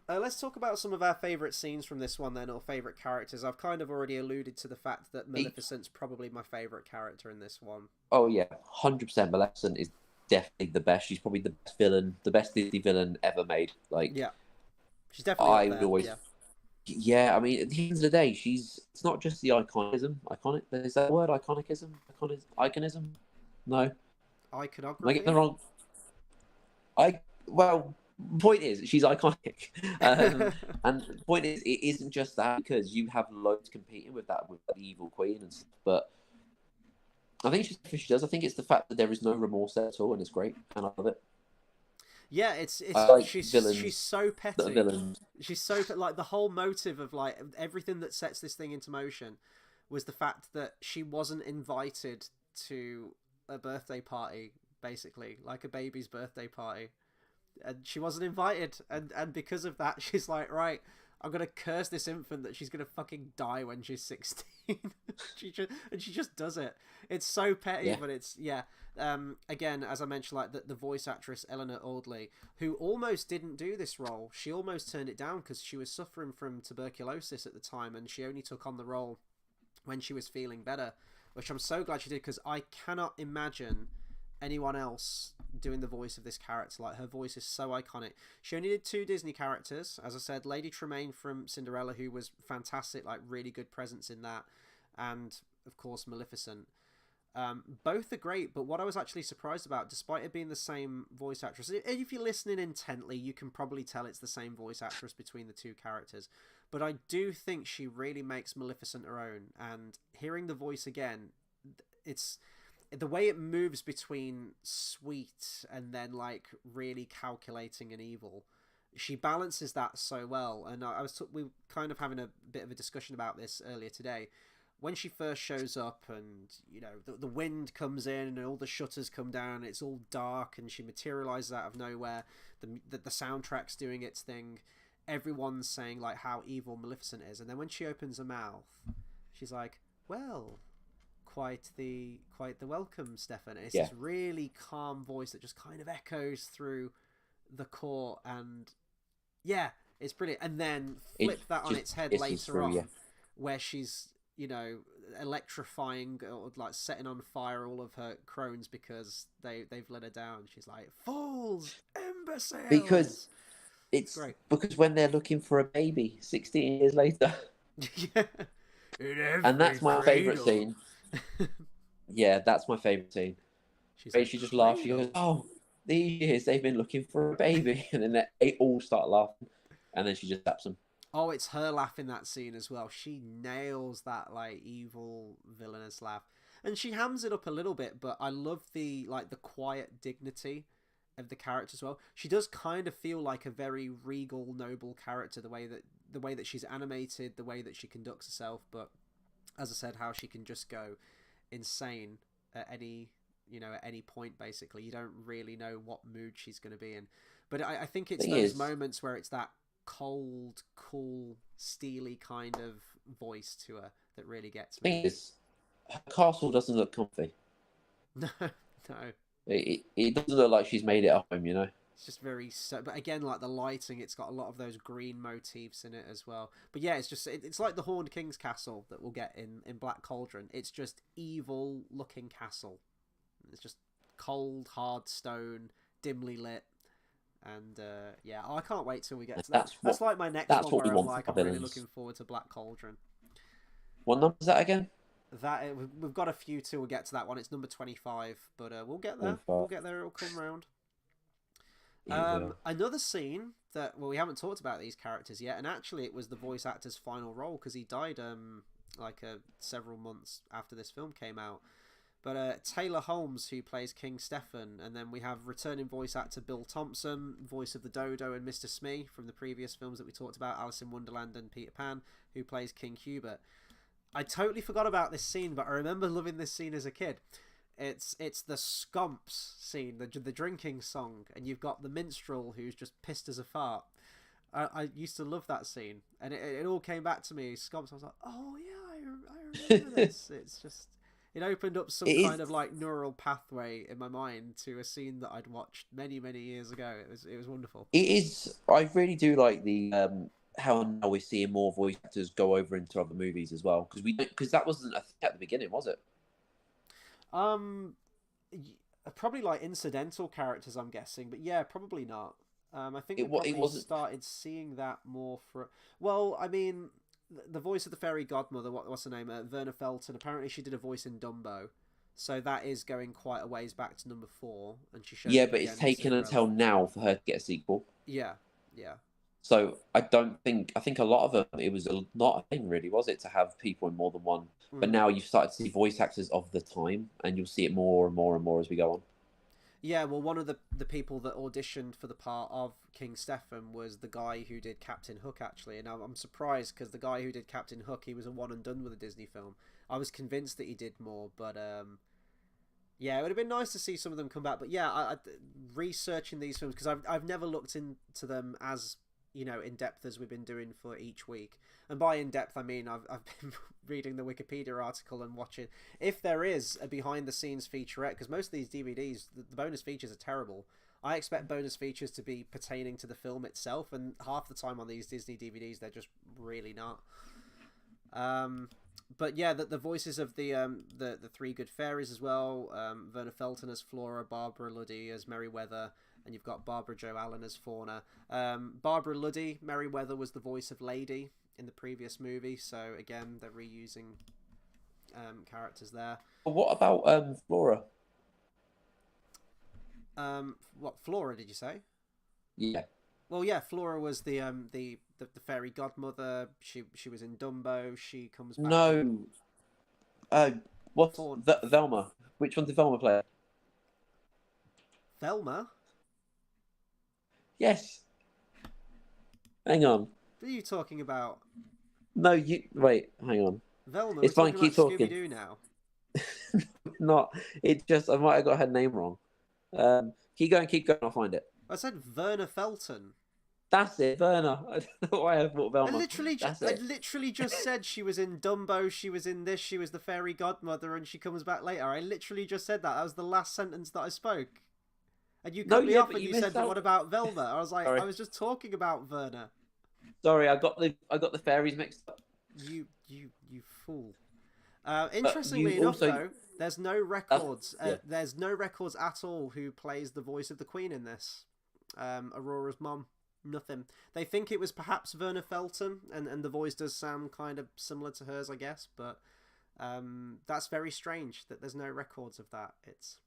Let's talk about some of our favourite scenes from this one then, or favourite characters. I've kind of already alluded to the fact that Maleficent's probably my favourite character in this one. Oh yeah, 100%. Maleficent is definitely the best. She's probably the best villain, the best Disney villain ever made. Yeah, she's definitely up there. Would always. Yeah, I mean, at the end of the day, it's not just the iconism. Iconic, is that a word? Iconicism? Iconism? No. Iconography? Am I getting the wrong? Point is, she's iconic. And the point is, it isn't just that, because you have loads competing with the evil queen and stuff. But I think she does. I think it's the fact that there is no remorse there at all, and it's great, and I love it. Yeah, she's so petty. She's so like the whole motive of like everything that sets this thing into motion was the fact that she wasn't invited to a birthday party, basically like a baby's birthday party, and she wasn't invited, and because of that, she's like, right, I'm gonna curse this infant that she's gonna fucking die when she's 16. she just does it. It's so petty, but it's again, as I mentioned, like the voice actress Eleanor Audley, who almost didn't do this role. She almost turned it down because she was suffering from tuberculosis at the time, and she only took on the role when she was feeling better, which I'm so glad she did, because I cannot imagine anyone else doing the voice of this character. Like, her voice is so iconic. She only did 2 Disney characters, as I said, Lady Tremaine from Cinderella, who was fantastic, like really good presence in that, and of course Maleficent. Both are great, but what I was actually surprised about, despite it being the same voice actress, if you're listening intently, you can probably tell it's the same voice actress between the 2 characters, but I do think she really makes Maleficent her own, and hearing the voice again, it's the way it moves between sweet and then like really calculating and evil. She balances that so well, and we were kind of having a bit of a discussion about this earlier today. When she first shows up, and you know the wind comes in and all the shutters come down, it's all dark, and she materializes out of nowhere. The soundtrack's doing its thing. Everyone's saying like how evil Maleficent is, and then when she opens her mouth, she's like, "Well, quite the welcome, Stefan." And it's this really calm voice that just kind of echoes through the court, and it's brilliant. And then flip that on its head later on, where she's, you know, electrifying or like setting on fire all of her crones because they've let her down. She's like, "Fools, imbeciles!" Because it's great. Because when they're looking for a baby 16 years later, and that's my favorite scene. Yeah, that's my favorite scene. She just laughs. She goes, "Oh, these years they've been looking for a baby," and then they all start laughing, and then she just taps them. Oh, it's her laugh in that scene as well. She nails that like evil villainous laugh, and she hams it up a little bit. But I love the quiet dignity of the character as well. She does kind of feel like a very regal, noble character. The way that she's animated, the way that she conducts herself. But as I said, how she can just go insane at any point. Basically, you don't really know what mood she's going to be in. But I think it's those moments where it's that cold, cool, steely kind of voice to her that really gets me. Her castle doesn't look comfy. No. It doesn't look like she's made it at home, you know. It's just but again, like the lighting, it's got a lot of those green motifs in it as well. But yeah, it's like the Horned King's castle that we'll get in Black Cauldron. It's just evil looking castle. It's just cold, hard stone, dimly lit. And I can't wait till we get to that. That's like my next one where I'm really looking forward to Black Cauldron. What number is that again? We've got a few till we get to that one. It's number 25, but we'll get there. 25. We'll get there. It'll come round. It will. Another scene that, well, we haven't talked about these characters yet, and actually it was the voice actor's final role because he died several months after this film came out. But Taylor Holmes, who plays King Stefan, and then we have returning voice actor Bill Thompson, voice of the Dodo and Mr. Smee from the previous films that we talked about, Alice in Wonderland and Peter Pan, who plays King Hubert. I totally forgot about this scene, but I remember loving this scene as a kid. It's the Scomps scene, the drinking song, and you've got the minstrel who's just pissed as a fart. I used to love that scene, and it all came back to me. Scomps, I was like, oh yeah, I remember this. It's just... It opened up some kind of like neural pathway in my mind to a scene that I'd watched many, many years ago. It was wonderful. It is. I really do like the how now we're seeing more voice actors go over into other movies as well, because that wasn't a thing at the beginning, was it? Probably like incidental characters, I'm guessing, but yeah, probably not. I think we wasn't... started seeing that more for... Well, I mean, the voice of the fairy godmother, what's her name? Verna Felton. Apparently, she did a voice in Dumbo, so that is going quite a ways back to number 4, and she showed. Yeah, but it's taken until now for her to get a sequel. Yeah. So I think a lot of them, it was not a thing really, was it, to have people in more than one? But now you've started to see voice actors of the time, and you'll see it more and more and more as we go on. Yeah, well, one of the people that auditioned for the part of King Stefan was the guy who did Captain Hook, actually. And I'm surprised, because the guy who did Captain Hook, he was a one and done with a Disney film. I was convinced that he did more, but yeah, it would have been nice to see some of them come back. But yeah, I researching these films, because I've never looked into them as, you know, in depth as we've been doing for each week. And by in depth, I mean I've been reading the Wikipedia article and watching, if there is a behind the scenes featurette, because most of these DVDs, the bonus features are terrible. I expect bonus features to be pertaining to the film itself, and half the time on these Disney DVDs they're just really not. But yeah, the voices of the three good fairies as well. Verna Felton as Flora, Barbara Luddy as Merryweather, and you've got Barbara Jo Allen as Fauna. Barbara Luddy, Merryweather, was the voice of Lady in the previous movie, so again they're reusing characters there. What about Flora? What, Flora, did you say? Yeah. Well, yeah, Flora was the fairy godmother. She was in Dumbo. She comes back. No. What's Velma? Which one did Velma play? Velma? Yes. Hang on. What are you talking about? No, you wait. Hang on. Velma. It's fine. Keep talking. Scooby-Doo now. Not. It just. I might have got her name wrong. Keep going. I'll find it. I said Verna Felton. That's it, Verna. I don't know why I thought Velma. I literally just said she was in Dumbo. She was in this. She was the fairy godmother, and she comes back later. I literally just said that. That was the last sentence that I spoke. And you cut me off and you said, "What about Velma?" I was like, I was just talking about Verna. Sorry, I got the fairies mixed up. You fool. Interestingly enough, though, there's no records. There's no records at all who plays the voice of the Queen in this. Aurora's mom, nothing. They think it was perhaps Verna Felton, and the voice does sound kind of similar to hers, I guess. But that's very strange that there's no records of that. It's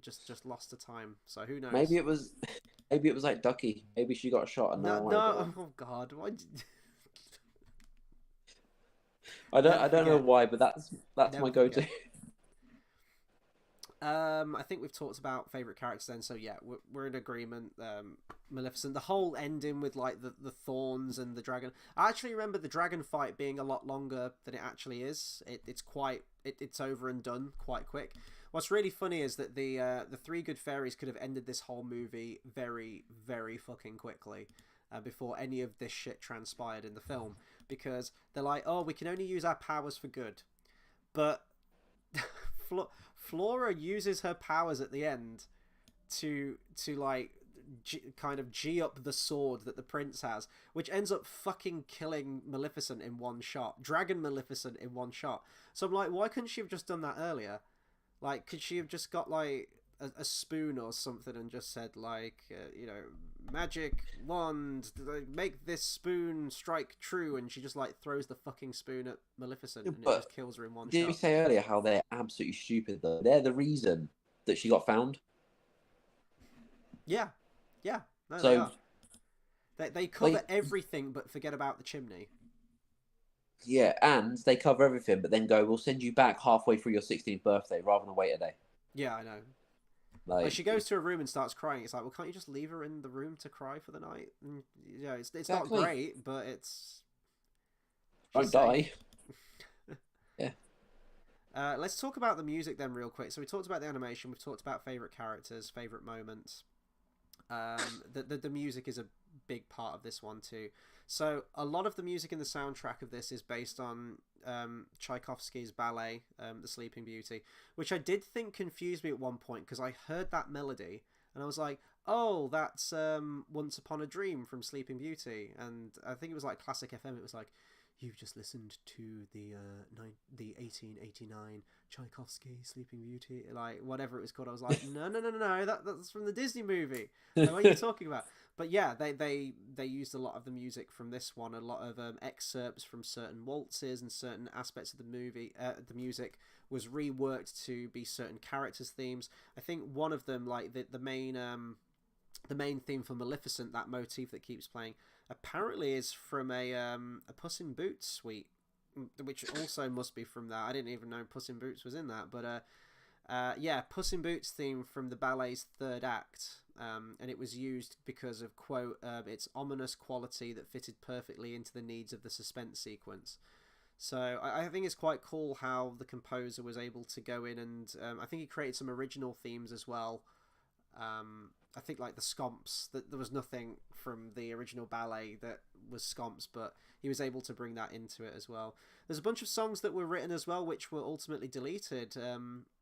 just lost to time. So who knows? Maybe it was like Ducky. Maybe she got a shot. And no. Oh God! Why? I don't know why, but that's my go-to. I think we've talked about favorite characters then. So yeah, we're in agreement. Maleficent. The whole ending with like the thorns and the dragon. I actually remember the dragon fight being a lot longer than it actually is. It's over and done quite quick. What's really funny is that the three good fairies could have ended this whole movie very, very fucking quickly before any of this shit transpired in the film, because they're like, oh, we can only use our powers for good, but Flora uses her powers at the end to like kind of G up the sword that the prince has, which ends up fucking killing Maleficent in one shot, Dragon Maleficent in one shot. So I'm like, why couldn't she have just done that earlier? Like, could she have just got, like, a spoon or something and just said, like, magic wand, make this spoon strike true, and she just, like, throws the fucking spoon at Maleficent and it just kills her in one shot. Did we say earlier how they're absolutely stupid, though? They're the reason that she got found. Yeah. Yeah, no, they So are. They cover they, everything but forget about the chimney. yeah, and they cover everything, but then go, we'll send you back halfway through your 16th birthday rather than wait a day. Yeah, I know. Like Like, she goes to her room and starts crying. It's like, well, can't you just leave her in the room to cry for the night? And, yeah, it's not exactly. great, but she's Don't safe. die. Yeah. Let's talk about the music then, real quick. So we talked about the animation. We've talked about favorite characters, favorite moments. The music is a big part of this one too. So a lot of the music in the soundtrack of this is based on Tchaikovsky's ballet, The Sleeping Beauty, which I did think confused me at one point because I heard that melody and I was like, "Oh, that's Once Upon a Dream from Sleeping Beauty," and I think it was like Classic FM. It was like, "You've just listened to the 1889 Tchaikovsky Sleeping Beauty," like whatever it was called. I was like, "No, no, no, no, no, that's from the Disney movie. Like, what are you talking about?" But yeah, they used a lot of the music from this one, a lot of excerpts from certain waltzes and certain aspects of the movie. The music was reworked to be certain characters' themes. I think one of them, like the main theme for Maleficent, that motif that keeps playing, apparently is from a Puss in Boots suite, which also must be from that. I didn't even know Puss in Boots was in that, but yeah, Puss in Boots theme from the ballet's third act, and it was used because of, quote, its ominous quality that fitted perfectly into the needs of the suspense sequence. So I think it's quite cool how the composer was able to go in and I think he created some original themes as well. I think like the scomps, that there was nothing from the original ballet that was scomps, but he was able to bring that into it as well. There's a bunch of songs that were written as well, which were ultimately deleted.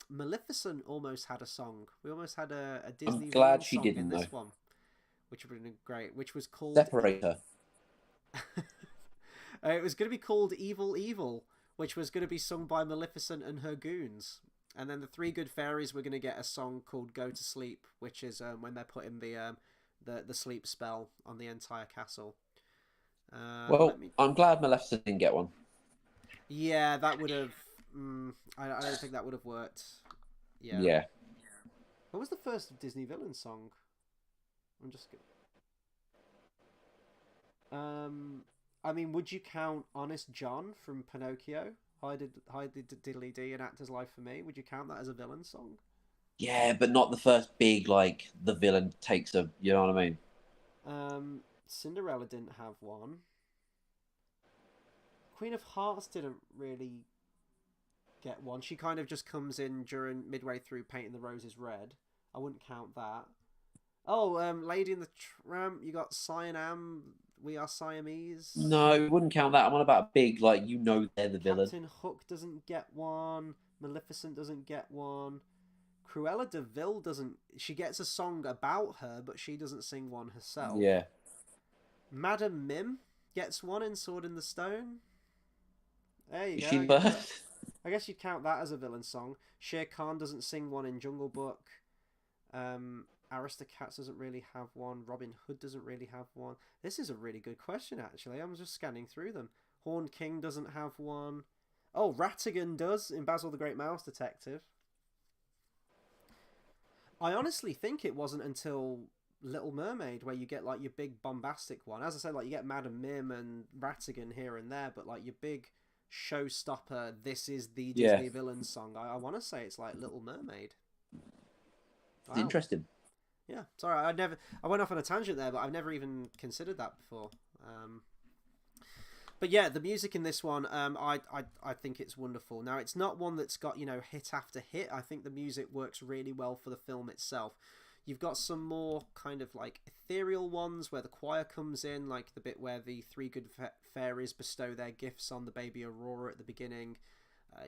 Maleficent almost had a song. We almost had a I'm Disney glad villain she song in didn't this though. one, which would have been great. Which was called. Separate her. It was going to be called Evil Evil, which was going to be sung by Maleficent and her goons. And then the Three Good Fairies were going to get a song called Go to Sleep, which is when they're putting the sleep spell on the entire castle. Let Well, me. I'm glad Maleficent didn't get one. Yeah, that would have. I don't think that would have worked. Yeah. Yeah. What was the first Disney villain song? I'm just. I mean, would you count Honest John from Pinocchio? Hi did Diddly Dee and Actor's Life for Me. Would you count that as a villain song? Yeah, but not the first big, like, the villain takes a, you know what I mean? Cinderella didn't have one. Queen of Hearts didn't really get one. She kind of just comes in during midway through painting the roses red. I wouldn't count that. Oh, Lady in the Tramp. You got Cyanam. We Are Siamese. No, we wouldn't count that. I'm on about a big, like, you know they're the villain. Captain Hook doesn't get one. Maleficent doesn't get one. Cruella de Vil doesn't. She gets a song about her, but she doesn't sing one herself. Yeah. Madam Mim gets one in Sword in the Stone. There you Is go. she first? I guess you'd count that as a villain song. Shere Khan doesn't sing one in Jungle Book. Aristocats doesn't really have one. Robin Hood doesn't really have one. This is a really good question, actually. I'm just scanning through them. Horn King doesn't have one. Oh, Ratigan does in Basil the Great Mouse Detective. I honestly think it wasn't until Little Mermaid where you get like your big bombastic one. As I said, like you get Madam Mim and Ratigan here and there, but like your big showstopper, this is the Yeah. Disney villain song. I want to say it's like Little Mermaid. It's Wow. interesting. Yeah, sorry, I went off on a tangent there, but I've never even considered that before. But yeah, the music in this one, I think it's wonderful. Now, it's not one that's got, hit after hit. I think the music works really well for the film itself. You've got some more kind of like ethereal ones where the choir comes in, like the bit where the three good fairies bestow their gifts on the baby Aurora at the beginning.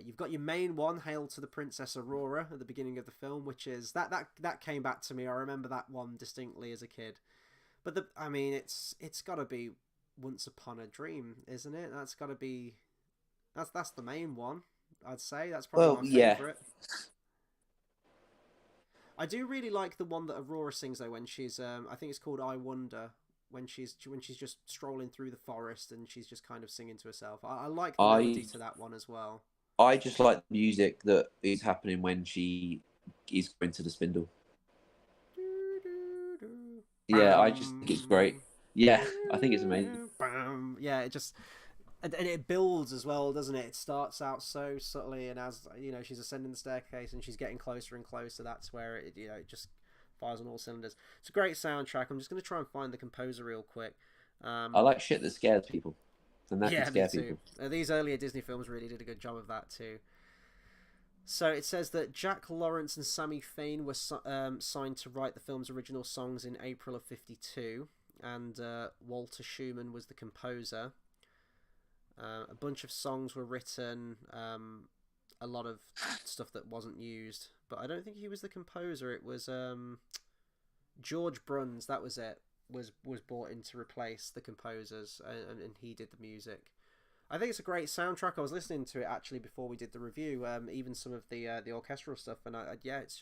You've got your main one, Hail to the Princess Aurora, at the beginning of the film, which is that came back to me. I remember that one distinctly as a kid. But it's got to be Once Upon a Dream, isn't it? That's got to be that's the main one. I'd say that's probably my favorite. I do really like the one that Aurora sings though when she's I think it's called I Wonder, when she's just strolling through the forest and she's just kind of singing to herself. I like the melody to that one as well. I just like the music that is happening when she is going to the spindle. Yeah, I just think it's great. Bam, Yeah, I think it's amazing. bam. Yeah, it just and it builds as well, doesn't it? It starts out so subtly, and as you know, she's ascending the staircase and she's getting closer and closer. That's where it just fires on all cylinders. It's a great soundtrack. I'm just going to try and find the composer real quick. I Um, like shit that scares people, and that can yeah, me scare too. people. These earlier Disney films really did a good job of that too. So it says that Jack Lawrence and Sammy Fain were signed to write the film's original songs in April of '52, and Walter Schumann was the composer. A bunch of songs were written, a lot of stuff that wasn't used, but I don't think he was the composer. It was George Bruns, that was it, was brought in to replace the composers, and he did the music. I think it's a great soundtrack. I was listening to it actually before we did the review, even some of the orchestral stuff, and yeah, it's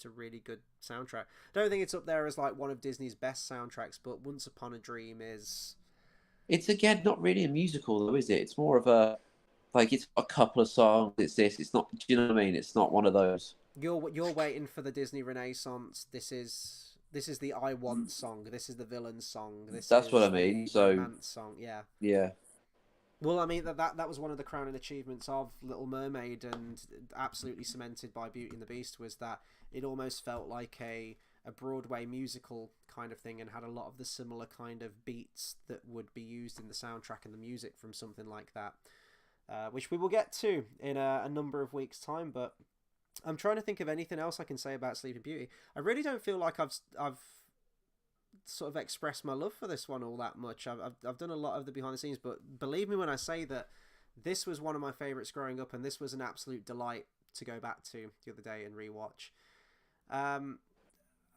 a really good soundtrack. I don't think it's up there as like one of Disney's best soundtracks, but Once Upon a Dream is. It's again not really a musical though, is it? It's more of a like it's a couple of songs. It's this. It's not. Do you know what I mean? It's not one of those. You're waiting for the Disney Renaissance. This is the I Want song. This is the villain song. This That's what is I mean. the So romance song. Yeah. yeah, Well, I mean that was one of the crowning achievements of Little Mermaid, and absolutely cemented by Beauty and the Beast, was that it almost felt like a Broadway musical kind of thing, and had a lot of the similar kind of beats that would be used in the soundtrack and the music from something like that, which we will get to in a number of weeks' time. But I'm trying to think of anything else I can say about Sleeping Beauty. I really don't feel like I've sort of expressed my love for this one all that much. I've done a lot of the behind the scenes, but believe me when I say that this was one of my favorites growing up, and this was an absolute delight to go back to the other day and rewatch.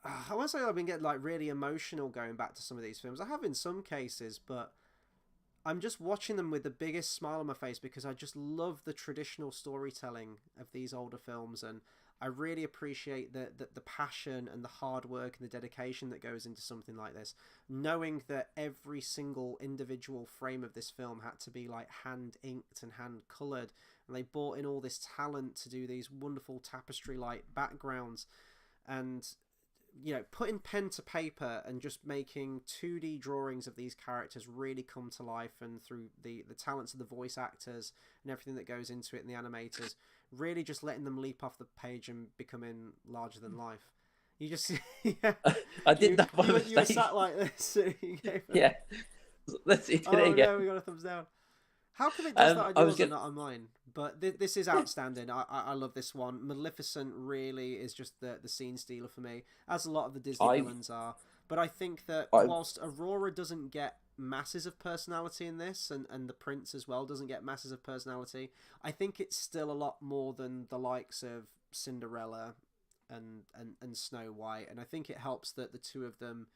I won't say I've been getting like really emotional going back to some of these films. I have in some cases, but I'm just watching them with the biggest smile on my face because I just love the traditional storytelling of these older films, and I really appreciate the passion and the hard work and the dedication that goes into something like this. Knowing that every single individual frame of this film had to be like hand inked and hand coloured, and they brought in all this talent to do these wonderful tapestry like backgrounds, and putting pen to paper and just making 2D drawings of these characters really come to life, and through the talents of the voice actors and everything that goes into it, and the animators, really just letting them leap off the page and becoming larger than life. You just yeah, I did that by you were mistake. sat like this. Yeah, let's see. Oh There you no, go. we got a thumbs down. How come it does that on I was yours and gonna. not on mine? But this is outstanding. I love this one. Maleficent really is just the scene stealer for me, as a lot of the Disney I. villains are. But I think that I. whilst Aurora doesn't get masses of personality in this, and the prince as well doesn't get masses of personality, I think it's still a lot more than the likes of Cinderella and Snow White. And I think it helps that the two of them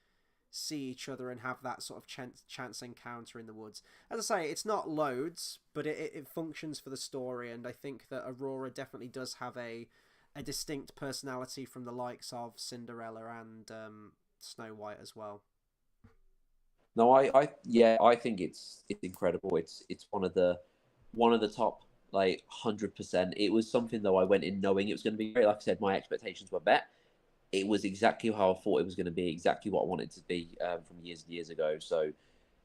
see each other and have that sort of chance encounter in the woods. As I say, it's not loads, but it functions for the story, and I think that Aurora definitely does have a distinct personality from the likes of Cinderella and Snow White as well. No, yeah, I think it's incredible. It's one of the top like 100%. It was something though I went in knowing it was going to be great. Like I said, my expectations were met. It was exactly how I thought it was going to be, exactly what I wanted to be from years and years ago. So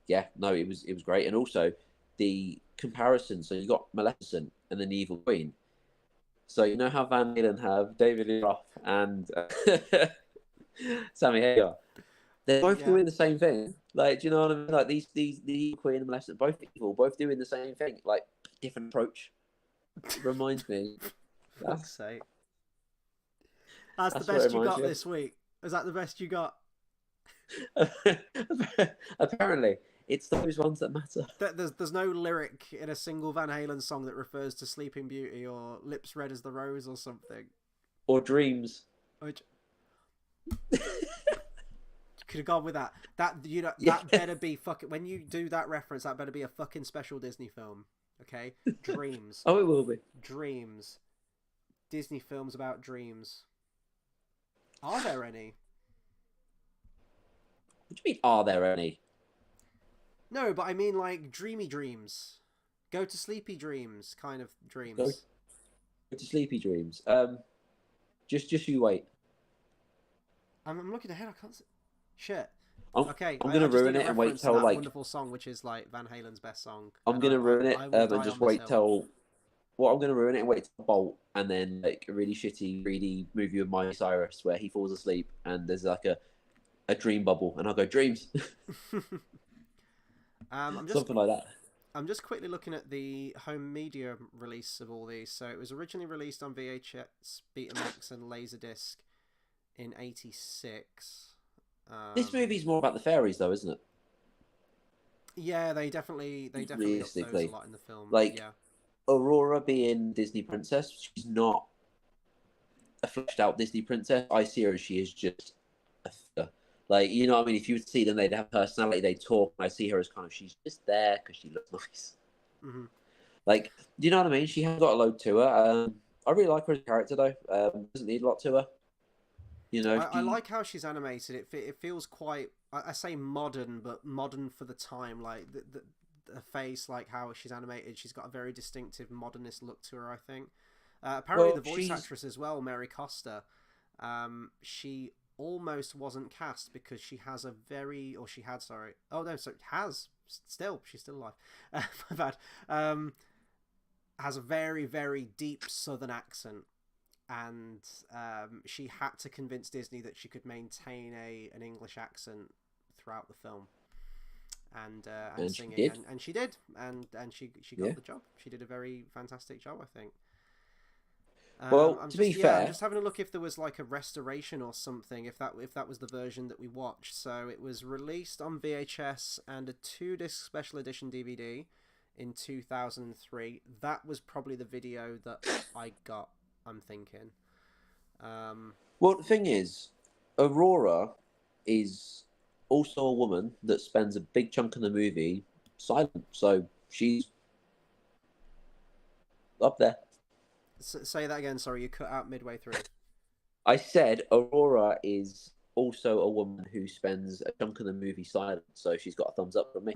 yeah, no, it was great, and also the comparison. So you got Maleficent and then the Evil Queen. So you know how Van Halen have David Lee Roth and Sammy Hagar. They're both Yeah. doing the same thing. Like, do you know what I mean? Like these the Evil Queen and Maleficent, both evil, both doing the same thing. Like different approach. It reminds me. Fuck's That's sake. That's the that's what it best you reminds got me of. this week. Is that the best you got? Apparently, it's those ones that matter. There's no lyric in a single Van Halen song that refers to Sleeping Beauty or Lips Red as the Rose or something. Or dreams. Which could have gone with that. Yeah. That better be fucking. When you do that reference, that better be a fucking special Disney film. Okay, dreams, Oh, it will be. dreams, Disney films about dreams. Are there any? What do you mean? Are there any? No, but I mean like dreamy dreams, go to sleepy dreams kind of Go, dreams. go to sleepy dreams. Just you wait. I'm looking ahead. I can't see. Shit. Okay, I'm I gonna just ruin did a it and wait reference to till that like wonderful song, which is like Van Halen's best song, I'm and gonna ruin I it will and die just on this wait hill. till what I'm gonna ruin it and wait till Bolt and then like a really shitty 3D movie of Miley Cyrus where he falls asleep and there's like a dream bubble and I'll go dreams. I'm just Something like that. I'm just quickly looking at the home media release of all these. So it was originally released on VHS, Betamax, and Laserdisc in '86. This movie's more about the fairies though, isn't it? Yeah, they definitely up those a Realistically, lot in the film. like Yeah. Aurora being Disney princess, she's not a fleshed out Disney princess. I see her as she is just a figure. Like, you know what I mean? If you would see them, they'd have personality, they'd talk. I see her as kind of, she's just there because she looks nice. Mm-hmm. Like, do you know what I mean? She has got a load to her. I really like her as a character, though. Doesn't need a lot to her. You know, I like how she's animated. It feels quite, I say modern, but modern for the time. Like the face, like how she's animated, she's got a very distinctive modernist look to her, I think. Apparently, the voice actress as well, Mary Costa, she almost wasn't cast because she has a very, or she had, sorry. Oh, no, so has, still, she's still alive. My bad. Has a very, very deep southern accent. And she had to convince Disney that she could maintain an English accent throughout the film, and singing, she did. and she did, and she got the job. She did a very fantastic job, I think. Well, I'm to just, be fair, I'm just having a look if there was like a restoration or something. If that was the version that we watched, so it was released on VHS and a 2-disc special edition DVD in 2003. That was probably the video that I got. I'm thinking. well, the thing is, Aurora is also a woman that spends a big chunk of the movie silent. So she's up there. Say that again. Sorry, you cut out midway through. I said Aurora is also a woman who spends a chunk of the movie silent, so she's got a thumbs up from me.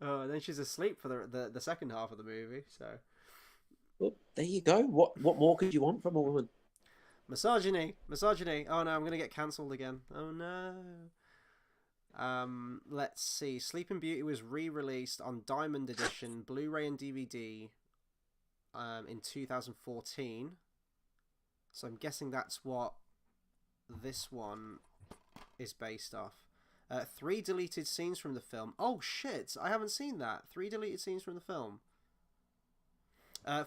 Oh, and then she's asleep for the second half of the movie. So, Well, there you go. What more could you want from a woman? misogyny. Oh no, I'm gonna get cancelled again. Oh no. Let's see. Sleeping Beauty was re-released on Diamond Edition, Blu-ray and DVD, in 2014. So I'm guessing that's what this one is based off. 3 deleted scenes from the film. Oh shit! I haven't seen that. 3 deleted scenes from the film.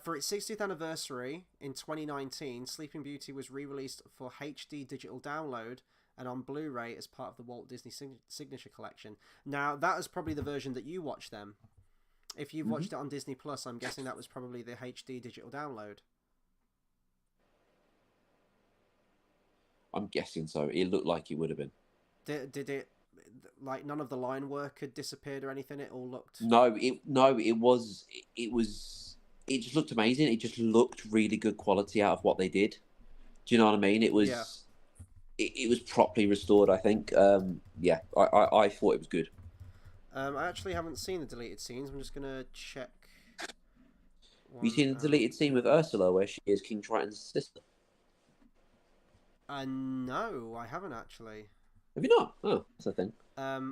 For its 60th anniversary in 2019, Sleeping Beauty was re-released for HD digital download and on Blu-ray as part of the Walt Disney Signature Collection. Now, that is probably the version that you watched then. If you've watched it on Disney Plus, I'm guessing that was probably the HD digital download. I'm guessing so. It looked like it would have been. Did it, like, none of the line work had disappeared or anything? It all looked... It just looked amazing. It just looked really good quality out of what they did. Do you know what I mean? It was... Yeah. It was properly restored, I think. Yeah, I thought it was good. I actually haven't seen the deleted scenes. I'm just going to check. Have you seen the deleted scene with Ursula where she is King Triton's sister? No, I haven't actually. Have you not? Oh, that's a thing.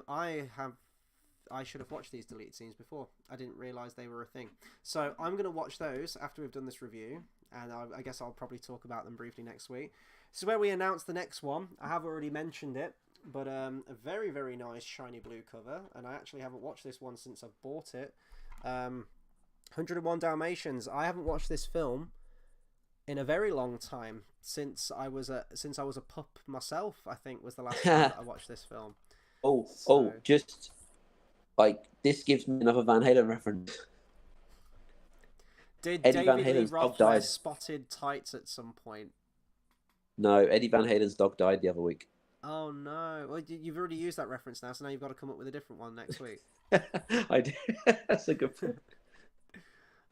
I should have watched these deleted scenes before. I didn't realise they were a thing. So I'm going to watch those after we've done this review, and I guess I'll probably talk about them briefly next week. This is where we announce the next one. I have already mentioned it, but a very, very nice shiny blue cover, and I actually haven't watched this one since I bought it. 101 Dalmatians. I haven't watched this film in a very long time, since I was a pup myself. I think was the last time that I watched this film. Just like this gives me another Van Halen reference. Did Eddie Van David Lee Halen's Roth dog wear died. spotted tights at some point? No, Eddie Van Halen's dog died the other week. Oh no! Well, you've already used that reference now, so now you've got to come up with a different one next week. I do. That's a good point.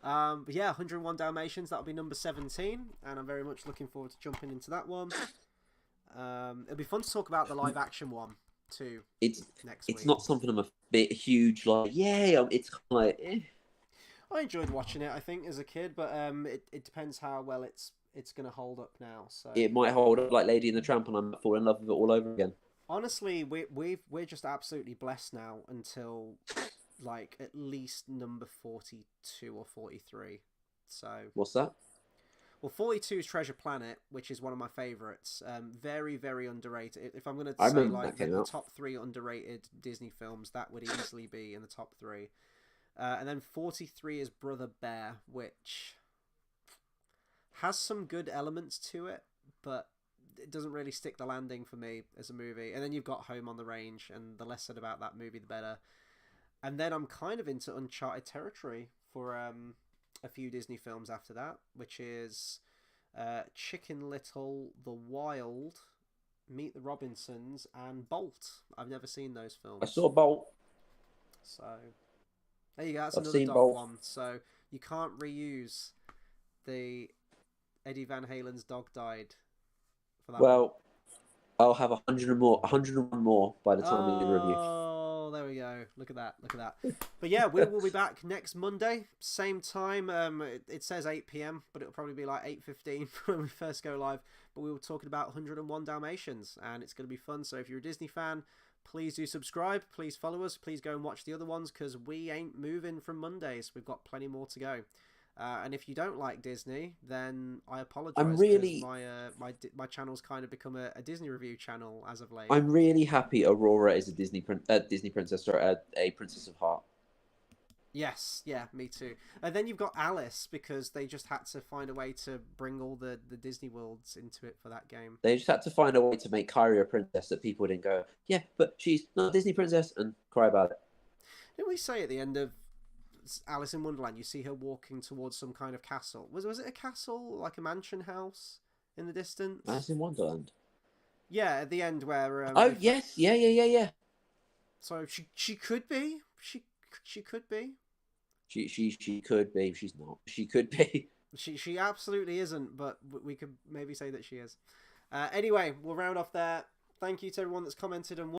But yeah, 101 Dalmatians. That'll be number 17, and I'm very much looking forward to jumping into that one. It'll be fun to talk about the live action one too. It's next week. It's not something I'm a bit huge like. Yeah, it's kind of like. I enjoyed watching it, I think, as a kid, but it depends how well it's it's gonna hold up now. So It might hold up like Lady and the Tramp, and I might fall in love with it all over again. honestly, we're just absolutely blessed now until like at least number 42 or 43. So What's that? well, 42 is Treasure Planet, which is one of my favorites. Very, very underrated. If I'm going to I say remember like that came the out. top three underrated Disney films, that would easily be in the top three. And then 43 is Brother Bear, which has some good elements to it, but it doesn't really stick the landing for me as a movie. And then you've got Home on the Range, and the less said about that movie, the better. And then I'm kind of into uncharted territory for a few Disney films after that, which is Chicken Little, The Wild, Meet the Robinsons, and Bolt. I've never seen those I films. saw Bolt. So there you go. That's I've another seen dog Bolt. one. So you can't reuse the Eddie Van Halen's dog died for that one. Well, I'll have 101 more by the time we do the review. Oh, there we go. Look at that. Look at that. But yeah, we will be back next Monday, same time. It says 8 p.m, but it'll probably be like 8:15 when we first go live. But we were talking about 101 Dalmatians, and it's going to be fun. So if you're a Disney fan, please do subscribe. Please follow us. Please go and watch the other ones because we ain't moving from Mondays. We've got plenty more to go. And if you don't like Disney, then I apologise I'm because really, my channel's kind of become a Disney review channel as of late. I'm really happy Aurora is a Disney princess, or a princess of heart. Yes, yeah, me too. And then you've got Alice because they just had to find a way to bring all the Disney worlds into it for that game. They just had to find a way to make Kyrie a princess that people didn't go, yeah, but she's not a Disney princess, and cry about it. Didn't we say at the end of Alice in Wonderland, you see her walking towards some kind of castle? Was it a castle, like a mansion house in the distance? Alice in Wonderland. Yeah, at the end where. Oh yes, yeah. So she could be. She could be. She could be. She's not. She could be. She absolutely isn't, but we could maybe say that she is. Anyway, we'll round off there. Thank you to everyone that's commented and